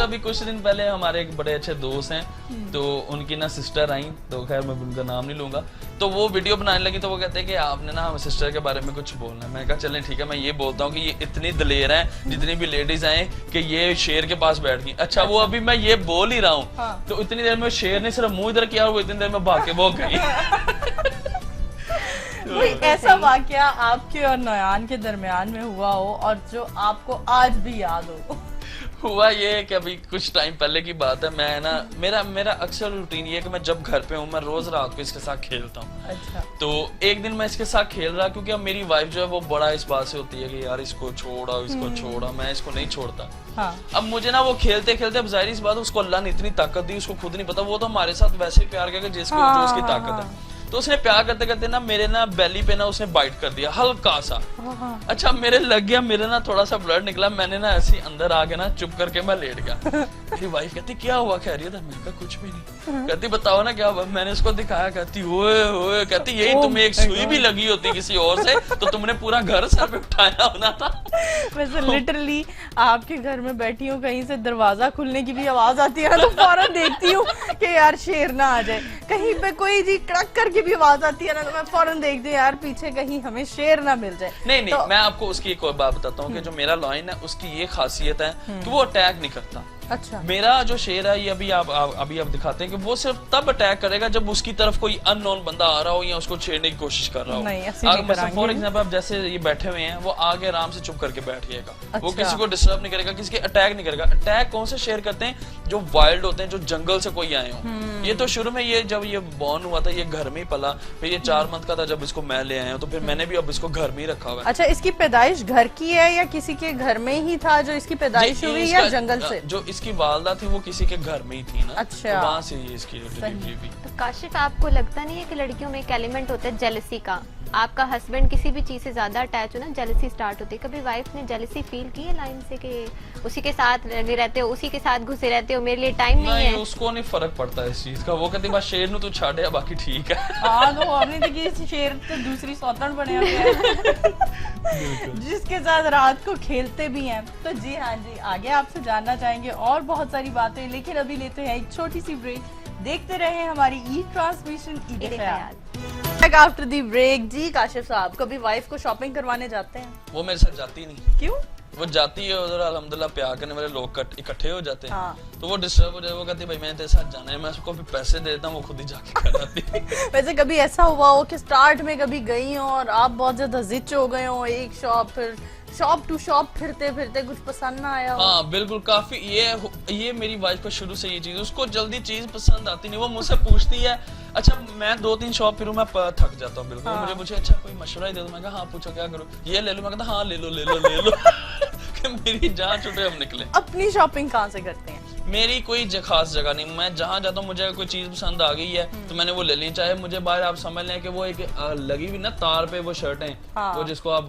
अभी कुछ दिन पहले हमारे एक बड़े अच्छे दोस्त हैं, तो उनकी ना सिस्टर आई, तो खैर मैं उनका नाम नहीं लूंगा, तो वो वीडियो बनाने लगी, तो वो कहते हैं कि आपने ना हम सिस्टर के बारे में कुछ बोलना है। मैं कहा चलें ठीक है, मैं ये बोलता हूँ कि ये इतनी दलेर हैं जितनी भी लेडीज आए कि ये शेर के पास बैठ गई। अच्छा वो अभी मैं ये बोल ही रहा हूँ, हाँ। तो इतनी देर में शेर ने सिर्फ मुंह इधर किया और वो इतनी देर में भाग के वो गई। कोई ऐसा वाकया आपके और नयान के दरमियान में हुआ हो और जो आपको आज भी याद हो? हुआ ये कि अभी कुछ टाइम पहले की बात है, मैं ना मेरा अक्सर रूटीन ये है कि मैं जब घर पे हूँ मैं रोज रात को इसके साथ खेलता हूँ। अच्छा। तो एक दिन मैं इसके साथ खेल रहा, क्योंकि अब मेरी वाइफ जो है वो बड़ा इस बात से होती है कि यार इसको छोड़ा, मैं इसको नहीं छोड़ता। हाँ। अब मुझे ना वो खेलते खेलते, अब जाहिर सी बात है उसको अल्लाह ने इतनी ताकत दी, उसको खुद नहीं पता, वो तो हमारे साथ वैसे ही प्यार करके जो उसकी ताकत है। तो उसने प्यार करते करते ना मेरे ना बेली पे ना उसने बाइट कर दिया हल्का सा। अच्छा मेरे लग गया, मेरे ना थोड़ा सा ब्लड निकला, मैंने ना ऐसे अंदर आके ना चुप करके मैं लेट गया। मेरी वाइफ कहती क्या हुआ, खैरियत है? मैंने कहा कुछ भी नहीं। कहती बताओ ना क्या हुआ? मैंने उसको दिखाया, कहती ओए कहती यही तुम्हें एक सुई भी लगी होती किसी और से तो तुमने पूरा घर सर पे उठाया होना था। वैसे लिटरली आपके घर में बैठी हूँ, कहीं से दरवाजा खुलने की भी आवाज आती है तो फौरन देखती हूँ कि यार शेर ना आ जाए, कहीं पे कोई जी कड़क करके भी आवाज आती है ना, तो मैं फौरन देखती हूँ यार पीछे कहीं हमें शेर ना मिल जाए। नहीं तो, मैं आपको उसकी एक और बात बताता हूँ कि जो मेरा लॉयन है उसकी ये खासियत है कि वो अटैक नहीं करता। अच्छा। मेरा जो शेर है ये अभी आप दिखाते हैं कि वो सिर्फ तब अटैक करेगा जब उसकी तरफ कोई अननोन बंदा आ रहा हो या उसको छेड़ने की कोशिश कर रहा हो। नहीं, फॉर एग्जाम्पल आप जैसे ये बैठे हुए हैं, वो आगे आराम से चुप करके बैठिएगा। अच्छा। वो किसी को डिस्टर्ब नहीं करेगा, किसी के अटैक नहीं करेगा। अटैक कौन से शेर करते हैं? जो वाइल्ड होते हैं, जो जंगल से कोई आए हो। ये तो शुरू में ये जब ये बॉर्न हुआ था ये घर में ही पला, फिर ये 4 मंथ का था जब इसको मैं ले आया, तो फिर मैंने भी अब इसको घर में ही रखा हुआ है। अच्छा, इसकी पैदाइश घर की है या किसी के घर में ही था जो इसकी पैदाइश हुई या जंगल से? जो इसकी वालदा थी वो किसी के घर में ही थी ना। अच्छा। तो वहाँ से ये इसकी डिलीवरी भी। तो काशिफ आपको लगता नहीं है कि लड़कियों में एक एलिमेंट होता है जेलसी का? आपका हस्बैंड किसी भी चीज से ज्यादा अटैच हो ना, जेलसी स्टार्ट होती है। कभी वाइफ ने जेलसी फील की है लाइन से कि उसी के साथ लगे रहते हो, उसी के साथ घुसे रहते हो, मेरे लिए टाइम नहीं है? उसको नहीं फर्क पड़ता इस चीज का, वो कहती बस शेर नु तू छाड़े बाकी ठीक है। हाँ, तो हमने तो कि शेर तो दूसरी सौतन बने हुए हैं जिसके साथ रात को खेलते भी हैं। तो जी हाँ जी, आगे आपसे जानना चाहेंगे और बहुत सारी बातें, लेकिन अभी लेते हैं एक छोटी सी ब्रेक। देखते रहे हमारी ई ट्रांसमिशन ईद ख्याल। आफ्टर दी ब्रेक जी, काशिफ साहब कभी वाइफ को शॉपिंग करवाने जाते हैं? वो मेरे साथ जाती नहीं। क्यों? वो जाती है उधर अल्हम्दुलिल्लाह प्यार करने वाले लोग इकट्ठे हो जाते हैं। हाँ। तो वो डिस्टर्ब हो जाए, वो कहती भाई मैंने तेरे साथ जाना है, मैं उसको भी पैसे देता हूँ, वो खुद ही जाके कर आती है। वैसे कभी ऐसा हुआ हो कि स्टार्ट में कभी गई हो और आप बहुत ज्यादा जिच हो गए हो, एक शॉप फिर शॉप टू शॉप फिरते फिरते कुछ पसंद ना आया हो? हाँ बिल्कुल, काफी ये मेरी वाइफ को शुरू से ये चीज, उसको जल्दी चीज पसंद आती नहीं। वो मुझसे पूछती है, अच्छा मैं 2-3 शॉप फिरूं मैं थक जाता हूँ बिल्कुल। मुझे पूछे अच्छा कोई मशवरा ही दे दो, मैं कहा हाँ पूछो क्या करूँ, ये ले लो, मैं कहता हाँ ले लो कि मेरी जान छुटे हम निकले। अपनी शॉपिंग कहाँ से करते हैं? मेरी कोई खास जगह नहीं, मैं जहाँ जाता हूँ मुझे कोई चीज पसंद आ गई है तो मैंने वो ले ली। चाहे मुझे बाहर आप समझ लें कि वो एक लगी हुई ना तार पे वो शर्टें, हाँ। वो जिसको आप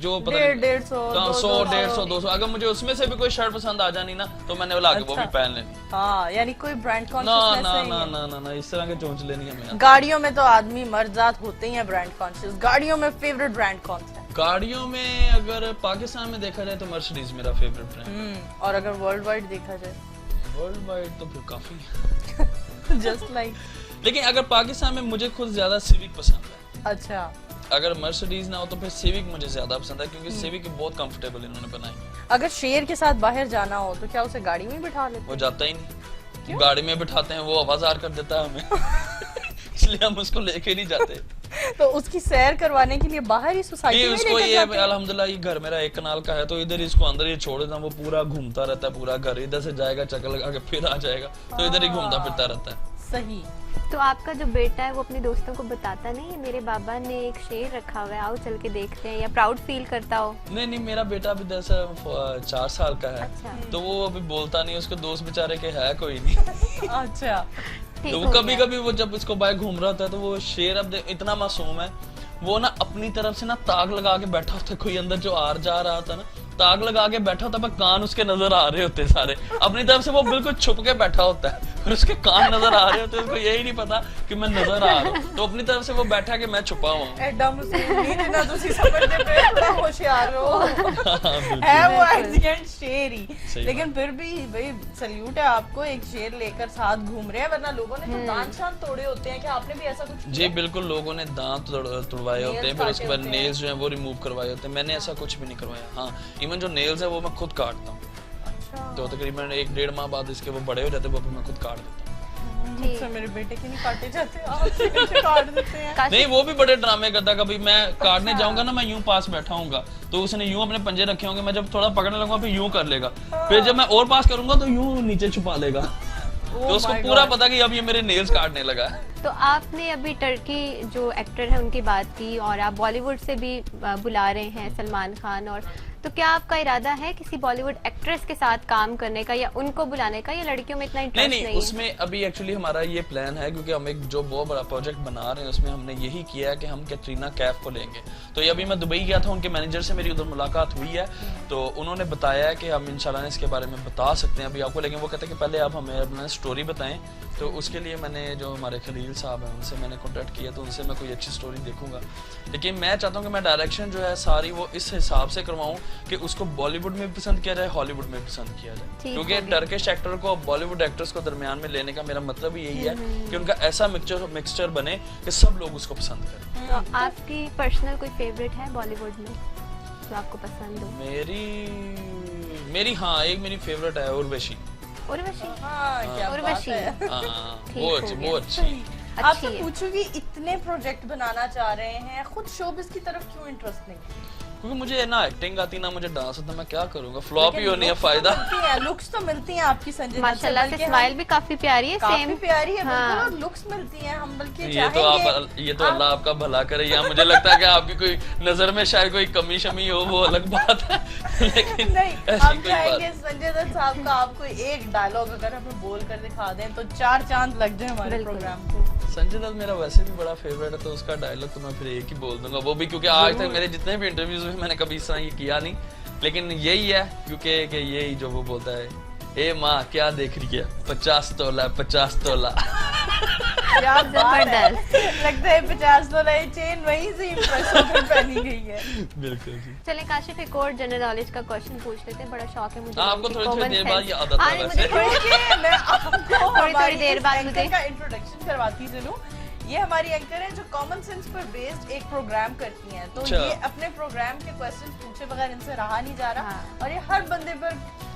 जो पता 150, 200, अगर मुझे उसमें से भी कोई शर्ट पसंद आ जानी ना तो मैंने बोला आगे वो भी पहन लेनी। हाँ, यानी कोई ब्रांड कॉन्शियसनेस ना इस तरह के चोंच लेनी है। गाड़ियों में तो आदमी मर्द जात होते ही हैं ब्रांड कॉन्शियस। गाड़ियों में फेवरेट ब्रांड कौन सा है? गाड़ियों में अगर पाकिस्तान में देखा जाए तो मर्सिडीज मेरा फेवरेट ब्रांड। और अगर वर्ल्ड वाइड देखा जाए? वर्ल्ड वाइड तो फिर काफी जस्ट लाइक लेकिन अगर पाकिस्तान में मुझे खुद ज्यादा सिविक पसंद है। अच्छा। अगर मर्सिडीज ना हो तो फिर सिविक मुझे ज्यादा पसंद है, क्योंकि सिविक बहुत कंफर्टेबल इन्होंने बनाई। अगर शेर के साथ बाहर जाना हो तो क्या उसे गाड़ी में बिठा लेते? वो जाता ही नहीं। गाड़ी में बिठाते हैं, वो आवाजार कर देता है हमें इसलिए हम उसको लेके नहीं जाते। तो उसकी सैर करवाने के लिए बाहर ही सोसाइटी में उसको लेकर जाते हैं? अल्हम्दुलिल्लाह ये घर मेरा 1 कनाल का है, तो इधर इसको अंदर ही छोड़ देता हूं, वो पूरा घूमता रहता है पूरा घर, इधर से जाएगा चक्कर लगा के फिर आ जाएगा, तो इधर ही घूमता फिरता रहता है। सही। तो आपका जो बेटा है वो अपने दोस्तों को बताता नहीं है मेरे बाबा ने एक शेर रखा हुआ है, आओ चल के देखते हैं, या प्राउड फील करता हो? नहीं, मेरा बेटा अभी 4 साल का है। अच्छा। तो वो अभी बोलता नहीं, उसके दोस्त बेचारे के है कोई नहीं। अच्छा। तो वो कभी वो जब उसको बाहर घूम रहा था तो वो शेर अब इतना मासूम है, वो ना अपनी तरफ से ना ताक लगा के बैठा होता है, कोई अंदर जो आ जा रहा था ना ताक लगा के बैठा होता है, कान उसके नजर आ रहे होते सारे, अपनी तरफ से वो बिल्कुल छुप के बैठा होता है। और उसके कान नजर आ रहे होते हैं, उसको यही नहीं पता कि मैं नजर आ रहा हूँ, तो अपनी तरफ से वो बैठा कि मैं छुपा हुआ हूँ। एडा मुस्लिम नहीं देना तुसी समझते पे बड़ा होशियार हो बिल्कुल। है वो एट द एंड शेर ही। सही लेकिन फिर भी भाई सल्यूट है आपको, एक शेर लेकर साथ घूम रहे हैं, वरना लोगों ने तो दांत शान तोड़े होते हैं। क्या आपने भी ऐसा कुछ जी बिल्कुल, लोगों ने दांत तुड़वाए होते हैं, फिर उसके बाद नेल्स जो है वो रिमूव करवाए होते हैं। मैंने ऐसा कुछ भी नहीं करवाया। हाँ, इवन जो नेल्स है वो मैं खुद काटता हूँ। तो तकरीबन 1-1.5 माह बाद इसके वो बड़े हो जाते हैं, वो भी मैं खुद काट देता हूँ। मुझसे मेरे बेटे के नहीं काटे जाते, आपसे कैसे काट देते हैं? नहीं, वो भी बड़े ड्रामे करता है। कभी मैं काटने जाऊंगा ना, मैं यूं पास बैठा हूँगा तो उसने यूं अपने पंजे रखे होंगे, मैं जब थोड़ा पकड़ने लगूंगा फिर यूं कर लेगा, फिर जब मैं और पास करूंगा तो यूं नीचे छुपा लेगा। तो उसको पूरा पता कि अब ये मेरे नेल्स काटने लगा है। तो आपने अभी टर्की जो एक्टर है उनकी बात की, और आप बॉलीवुड से भी बुला रहे हैं सलमान खान, और तो क्या आपका इरादा है किसी बॉलीवुड एक्ट्रेस के साथ काम करने का, या उनको बुलाने का, या लड़कियों में इतना इंटरेस्ट नहीं है? उसमें अभी एक्चुअली हमारा ये प्लान है, क्योंकि हम एक जो बहुत बड़ा प्रोजेक्ट बना रहे हैं उसमें हमने यही किया है कि हम कैटरीना कैफ को लेंगे। तो ये अभी मैं दुबई गया था, उनके मैनेजर से मेरी उधर मुलाकात हुई है, तो उन्होंने बताया है कि हम इंशाल्लाह इसके बारे में बता सकते हैं अभी आपको, लेकिन वो कहते हैं कि पहले आप हमें अपना स्टोरी बताएं। तो उसके लिए मैंने जो हमारे खलील साहब हैं उनसे मैंने कॉन्टेक्ट किया, तो उनसे मैं कोई अच्छी स्टोरी देखूंगा। लेकिन मैं चाहता हूँ कि मैं डायरेक्शन जो है सारी वो इस हिसाब से करवाऊँ कि उसको बॉलीवुड में भी पसंद किया जाए, हॉलीवुड में भी पसंद किया जाए, क्योंकि टर्किश एक्टर को बॉलीवुड एक्टर्स को दरमियान में लेने का मेरा मतलब ही यही है कि उनका ऐसा मिक्सचर बने कि सब लोग उसको पसंद करें। तो आपकी पर्सनल कोई फेवरेट है बॉलीवुड में जो आपको पसंद हो? मेरी हाँ, एक मेरी फेवरेट है उर्वशी। उर्वशी? हाँ, क्या बात उर्वशी। है। वो अच्छी। आपसे पूछूंगी, इतने प्रोजेक्ट बनाना चाह रहे हैं, खुद शोबिस की तरफ क्यों इंटरेस्ट नहीं? क्योंकि मुझे ना एक्टिंग आती ना मुझे डांस आता, मैं क्या करूंगा, फ्लॉप ही होनी है, फायदा। लुक्स तो मिलती हैं आपकी संजय, माशाल्लाह से स्माइल भी काफी प्यारी है, काफी प्यारी है, हाँ। बिल्कुल, और लुक्स मिलती हैं, हम बल्कि ये तो अल्लाह आपका भला करे। या मुझे लगता है कि आपकी कोई नजर में शायद कोई कमी शमी हो, वो अलग बात है, लेकिन नहीं, हम चाहेंगे संजय दत्त साहब का आपको एक डायलॉग अगर हमें बोल कर दिखा दें तो 4 चांद लग जाए हमारे प्रोग्राम को। संजय दत्त मेरा वैसे भी बड़ा फेवरेट है, तो उसका डायलॉग तो मैं फिर एक ही बोल दूंगा, वो भी क्योंकि आज तक मेरे जितने भी इंटरव्यूज हुए मैंने कभी इस तरह ये किया नहीं, लेकिन यही है क्योंकि यही जो वो बोलता है, ए माँ क्या देख रही है, 50 तोला 50 तोला। क्या जबरदस्त लगता है, 50 तोला ये चेन वहीं से इम्प्रेस होकर पहनी गई है। बिल्कुल जी। चले काशिफ, एक और जनरल नॉलेज का क्वेश्चन पूछ लेते हैं, बड़ा शौक है मुझे। आपको थोड़ी देर बाद ये आदत है मुझे मैं आपको थोड़ी देर बाद मुझे का इंट्रोडक्शन करवाती चलूं। ये हमारी एंकर है जो कॉमन सेंस पर बेस्ड एक प्रोग्राम करती हैं, तो ये अपने प्रोग्राम के क्वेश्चन पूछे बगैर इनसे रहा नहीं जा रहा, और ये हर बंदे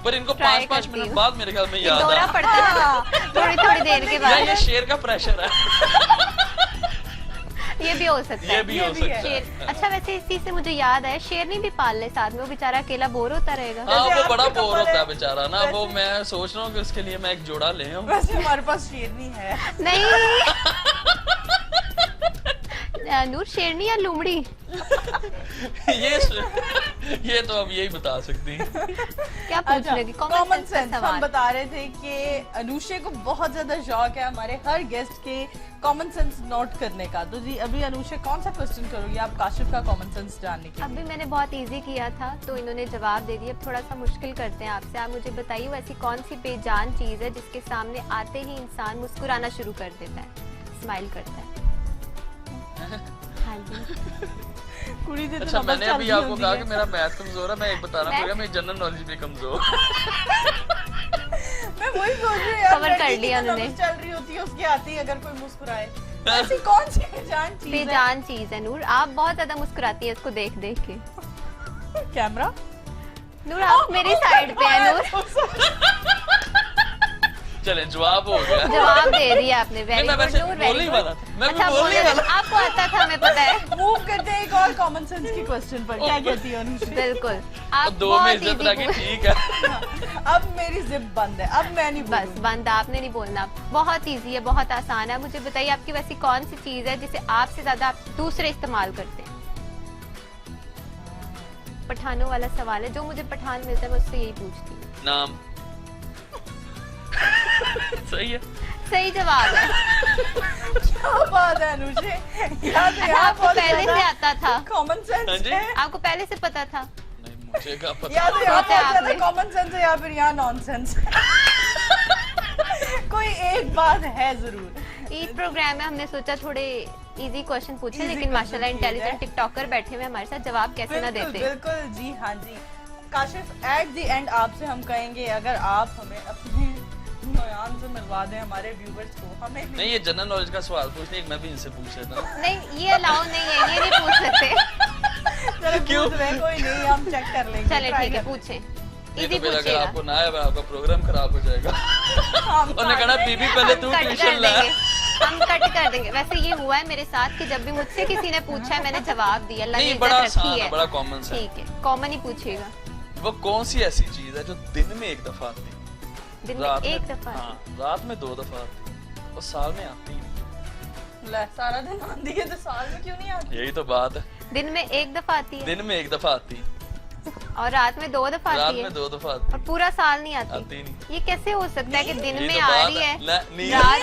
पर इनको 5-5 मिनट बाद मेरे ख्याल में याद दौरा पड़ता है थोड़ी देर के बाद। ये शेर का प्रेशर है। ये भी हो सकता है, ये भी हो सकता है। शेर। अच्छा, वैसे इस चीज से मुझे याद आया, शेर नहीं भी पाल ले साथ में, वो बेचारा अकेला बोर होता रहेगा। हाँ, वो बड़ा बोर होता है बेचारा ना, वो मैं सोच रहा हूँ कि उसके लिए मैं एक जोड़ा ले आऊं। वैसे हमारे पास शेरनी है। नहीं नूर, शेरनी या लोमड़ी? ये तो अब यही बता सकती हैं। क्या पूछ रहे? कॉमन सेंस हम बता रहे थे कि अनुषे को बहुत ज्यादा शौक है हमारे हर गेस्ट के कॉमन सेंस नोट करने का। तो जी अभी अनुषे कौन सा क्वेश्चन करोगी आप काशिफ का कॉमन सेंस जानने के लिए? अभी मैंने बहुत इजी किया था तो इन्होंने जवाब दे दिया, अब थोड़ा सा मुश्किल करते हैं आपसे। आप मुझे बताइए, वैसी कौन सी बेजान चीज है जिसके सामने आते ही इंसान मुस्कुराना शुरू कर देता है, स्माइल करता है? हाँ जी। अच्छा, मैंने अभी आपको कहा कि मेरा मैथ कमजोर है, मैं एक बता रहा हूँ, मेरी जनरल नॉलेज भी कमजोर। मैं वही सोच रही हूँ यार, कवर कर लिया उन्होंने। चल रही होती है उसके आते ही अगर कोई मुस्कुराए, ऐसी कौन सी बेजान चीज है? नूर, आप बहुत ज्यादा मुस्कुराती है उसको देख देख के। कैमरा? नूर, आप मेरी साइड पे है। नूर चले, जवाब हो गया। जवाब दे दिया आपने, वेरी गुड नूर, वेरी गुड। अच्छा, आपको आता था, हमें पता है। मूव करते हैं एक और कॉमन सेंस की क्वेश्चन पर। क्या कहती है अनुषा? बिल्कुल, आप दो में इज्जत रखी, ठीक है। अब मेरी जिप बंद है, अब मैं नहीं बस बंद, आपने नहीं बोलना। बहुत इजी है, बहुत आसान है। मुझे बताइए, आपकी वैसी कौन सी चीज है जिसे आपसे ज्यादा आप दूसरे इस्तेमाल करते हैं? पठानों वाला सवाल है, जो मुझे पठान मिलता है मैं उससे यही पूछती हूँ। नाम। सही है, सही जवाब है। क्या बात है अनुषे, आपको पहले से आता था? कॉमन सेंस है, आपको पहले से पता था? नहीं, मुझे क्या पता। या तो यहाँ कॉमन सेंस है या फिर यहाँ नॉनसेंस। कोई एक बात है जरूर, ईद प्रोग्राम में हमने सोचा थोड़े इजी क्वेश्चन पूछे, Easy लेकिन माशाल्लाह question इंटेलिजेंट ठीक है। टिकटॉकर बैठे हुए हमारे साथ, जवाब कैसे ना बिल्कुल देते। बिल्कुल जी, हाँ जी। काशिफ, एट द एंड आपसे हम कहेंगे अगर आप हमें अपने नयान से मिलवा दें हमारे व्यूवर्स को, हमें भी नहीं, ये जनरल नॉलेज का सवाल पूछते हैं, मैं भी इनसे पूछ लेता हूँ। नहीं, ये अलाउ नहीं है, ये नहीं पूछ सकते। चलो क्यों? पूछ रहे हैं, कोई नहीं, हम चेक कर लेंगे। चले try ठीक है, कर पूछें, नहीं इजी तो फिर अगर पूछिएगा। आपको ना आए आपका प्रोग्राम खराब हो जाएगा। हम उन्होंने कहा काट बीबी देंगे। पहले हम तू कट कर ट्यूशन ला। देंगे, हम कट कर देंगे। वैसे ये हुआ है मेरे साथ कि जब भी मुझसे किसी ने पूछा है मैंने जवाब दिया, अल्लाह ने नहीं, इज्जत बड़ा रखी आसान है। है, बड़ा कॉमन सा है। ठीक है, कॉमन ही पूछिएगा। वो कौन सी ऐसी चीज है जो दिन में एक दफा आती है, दिन रात में में एक दफा हाँ, रात में 2 दफा आती है और साल में आती ही नहीं। ले, सारा दिन आती है तो साल में क्यों नहीं आती? यही तो बात है, दिन में एक दफा आती है दिन में एक दफा आती है, और रात में 2 दफा रात आती है में 2 दफा आती और पूरा साल नहीं आती। आती नहीं। ये कैसे हो सकता है कि दिन यही में तो आ बात रही है, नींद रात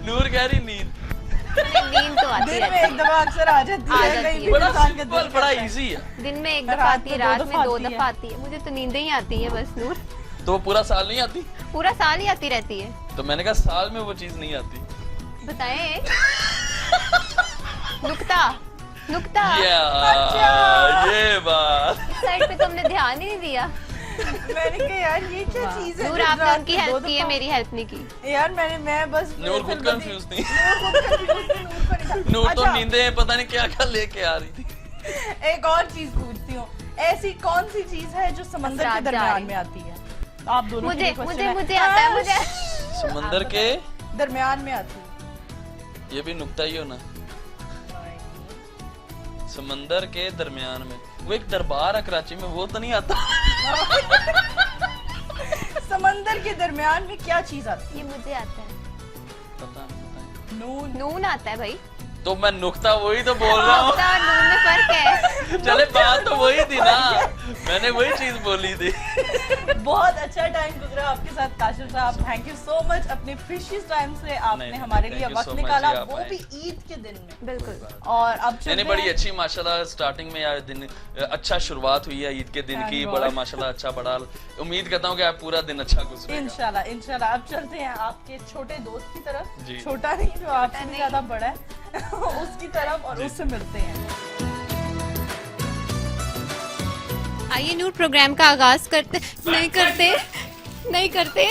नूर कह रही नींद। नींद तो आती दिन में रहती एक दफा अक्सर आ जाती आ है, जाती कहीं है। भी बड़ा इंसान का सिंपल, दिल बड़ा करता है। इजी है। है। दिन में एक रात दफा आती है, में 2 रात में दफा 2 आती है। दफा आती है। मुझे तो नींद ही आती है बस नूर, तो वो पूरा साल नहीं आती, पूरा साल ही आती रहती है। तो मैंने कहा साल में वो चीज नहीं आती। बताएं नुक्ता नुक्ता अच्छा। ये बात। इस साइड पे तो हमने ध्यान ही नहीं दिया। मैंने कहा यार ये क्या चीज है नूर जो आपने रात उनकी में 2 हेल्प की है, दफा- मेरी हेल्प नहीं की। यार मैं बस नूर खुद कंफ्यूज थी। नूर खुद confused थी, नूर को नहीं था। नूर तो अच्छा, नींदे पता नहीं क्या क्या लेके आ रही थी। एक और चीज पूछती हूँ, ऐसी कौन सी चीज है जो समंदर के रात जा दरमियान रही। में आती है? आप दोनों के मुझे लिए question मुझे है। मुझे आता है, मुझे समंदर के दरमियान में आती है। ये भी नुक्ता ही होना, समंदर के दरमियान में। वो एक दरबार है कराची में, वो तो नहीं आता। समंदर के दरमियान में क्या चीज आती ये मुझे आता है, पता नहीं, है? नून। नून आता है भाई। तो मैं नुक्ता वही तो बोल रहा हूँ। नुक्ता और नून में फर्क है। चले बात तो वही थी ना, मैंने वही चीज बोली थी। बहुत अच्छा टाइम गुजरा आपके साथ काशिफ साहब, थैंक यू सो मच। अपने प्रीशियस टाइम से आपने नहीं, हमारे thank लिए you वक्त so much निकाला, जी, आप वो आए। भी ईद के दिन में। बिल्कुल। और अब नहीं चलते बड़ी हैं। अच्छी माशाल्लाह स्टार्टिंग में यार दिन अच्छा शुरुआत हुई है ईद के दिन की, Thank बड़ा God. माशाल्लाह अच्छा, बड़ा उम्मीद करता हूँ कि आप पूरा दिन अच्छा गुजरेगा। इंशाल्लाह इंशाल्लाह। अब चलते हैं आपके छोटे दोस्त की तरफ, जी। छोटा नहीं जो आपसे भी नहीं। ज्यादा बड़ा है उसकी तरफ, और उससे मिलते हैं। आइए नूर, प्रोग्राम का आगाज करते। नहीं करते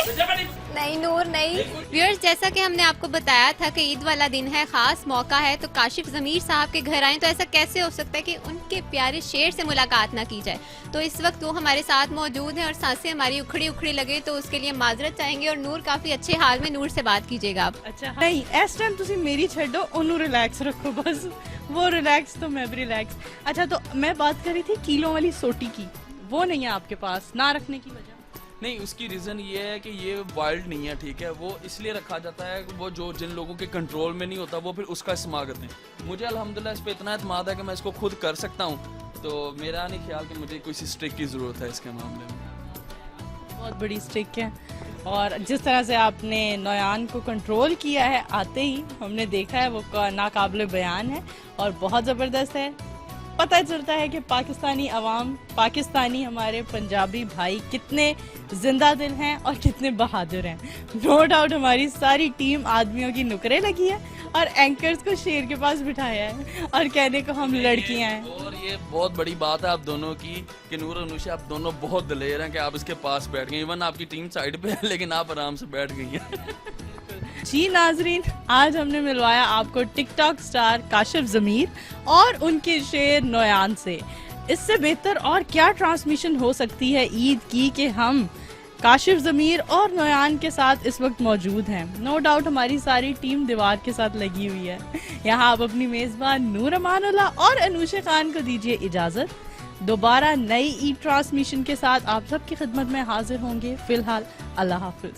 नहीं नूर नहीं। व्यूअर्स, जैसा कि हमने आपको बताया था कि ईद वाला दिन है, खास मौका है, तो काशिफ ज़मीर साहब के घर आए तो ऐसा कैसे हो सकता है कि उनके प्यारे शेर से मुलाकात ना की जाए। तो इस वक्त वो हमारे साथ मौजूद हैं और सांसें हमारी उखड़ी उखड़ी लगे तो उसके लिए माजरत चाहेंगे। और नूर काफ़ी अच्छे हाल में, नूर से बात कीजिएगा आप। अच्छा नहीं, इस टाइम तुसी मेरी छड्डो, ओनू रिलैक्स रखो बस। वो रिलैक्स तो मैं भी रिलैक्स। अच्छा, तो मैं बात कर रही थी किलो वाली सोटी की, वो नहीं है आपके पास, ना रखने की वजह? नहीं, उसकी रीज़न ये है कि ये वाइल्ड नहीं है, ठीक है। वो इसलिए रखा जाता है कि वो जो जिन लोगों के कंट्रोल में नहीं होता वो फिर उसका इस्तेमाल करते हैं। मुझे अल्हम्दुलिल्लाह इस पे इतना एतमाद है कि मैं इसको खुद कर सकता हूँ, तो मेरा नहीं ख्याल कि मुझे कोई स्ट्रिक की ज़रूरत है इसके मामले में। बहुत बड़ी स्ट्रिक है। और जिस तरह से आपने नयान को कंट्रोल किया है आते ही, हमने देखा है, वो नाकाबिले बयान है और बहुत ज़बरदस्त है। पता चलता है कि पाकिस्तानी अवाम, पाकिस्तानी हमारे पंजाबी भाई कितने जिंदा दिल हैं और कितने बहादुर हैं। नो डाउट हमारी सारी टीम आदमियों की नुकरे लगी है और एंकर्स को शेर के पास बिठाया है और कहने को हम लड़कियां हैं। और ये बहुत बड़ी बात है आप दोनों की कि नूर और अनुषा, आप दोनों बहुत दलेर हैं कि आप इसके पास बैठ गए। इवन आपकी टीम साइड पे है लेकिन आप आराम से बैठ गई हैं। जी नाजरीन, आज हमने मिलवाया आपको टिकटॉक स्टार काशिफ ज़मीर और उनके शेर नयान से। इससे बेहतर और क्या ट्रांसमिशन हो सकती है ईद की कि हम काशिफ ज़मीर और नयान के साथ इस वक्त मौजूद हैं। नो डाउट हमारी सारी टीम दीवार के साथ लगी हुई है। यहाँ आप अपनी मेज़बान नूर अमानुल्लाह और अनुषा खान को दीजिए इजाज़त। दोबारा नई ईद ट्रांसमिशन के साथ आप सबकी खिदमत में हाजिर होंगे। फिलहाल अल्लाह हाफिज।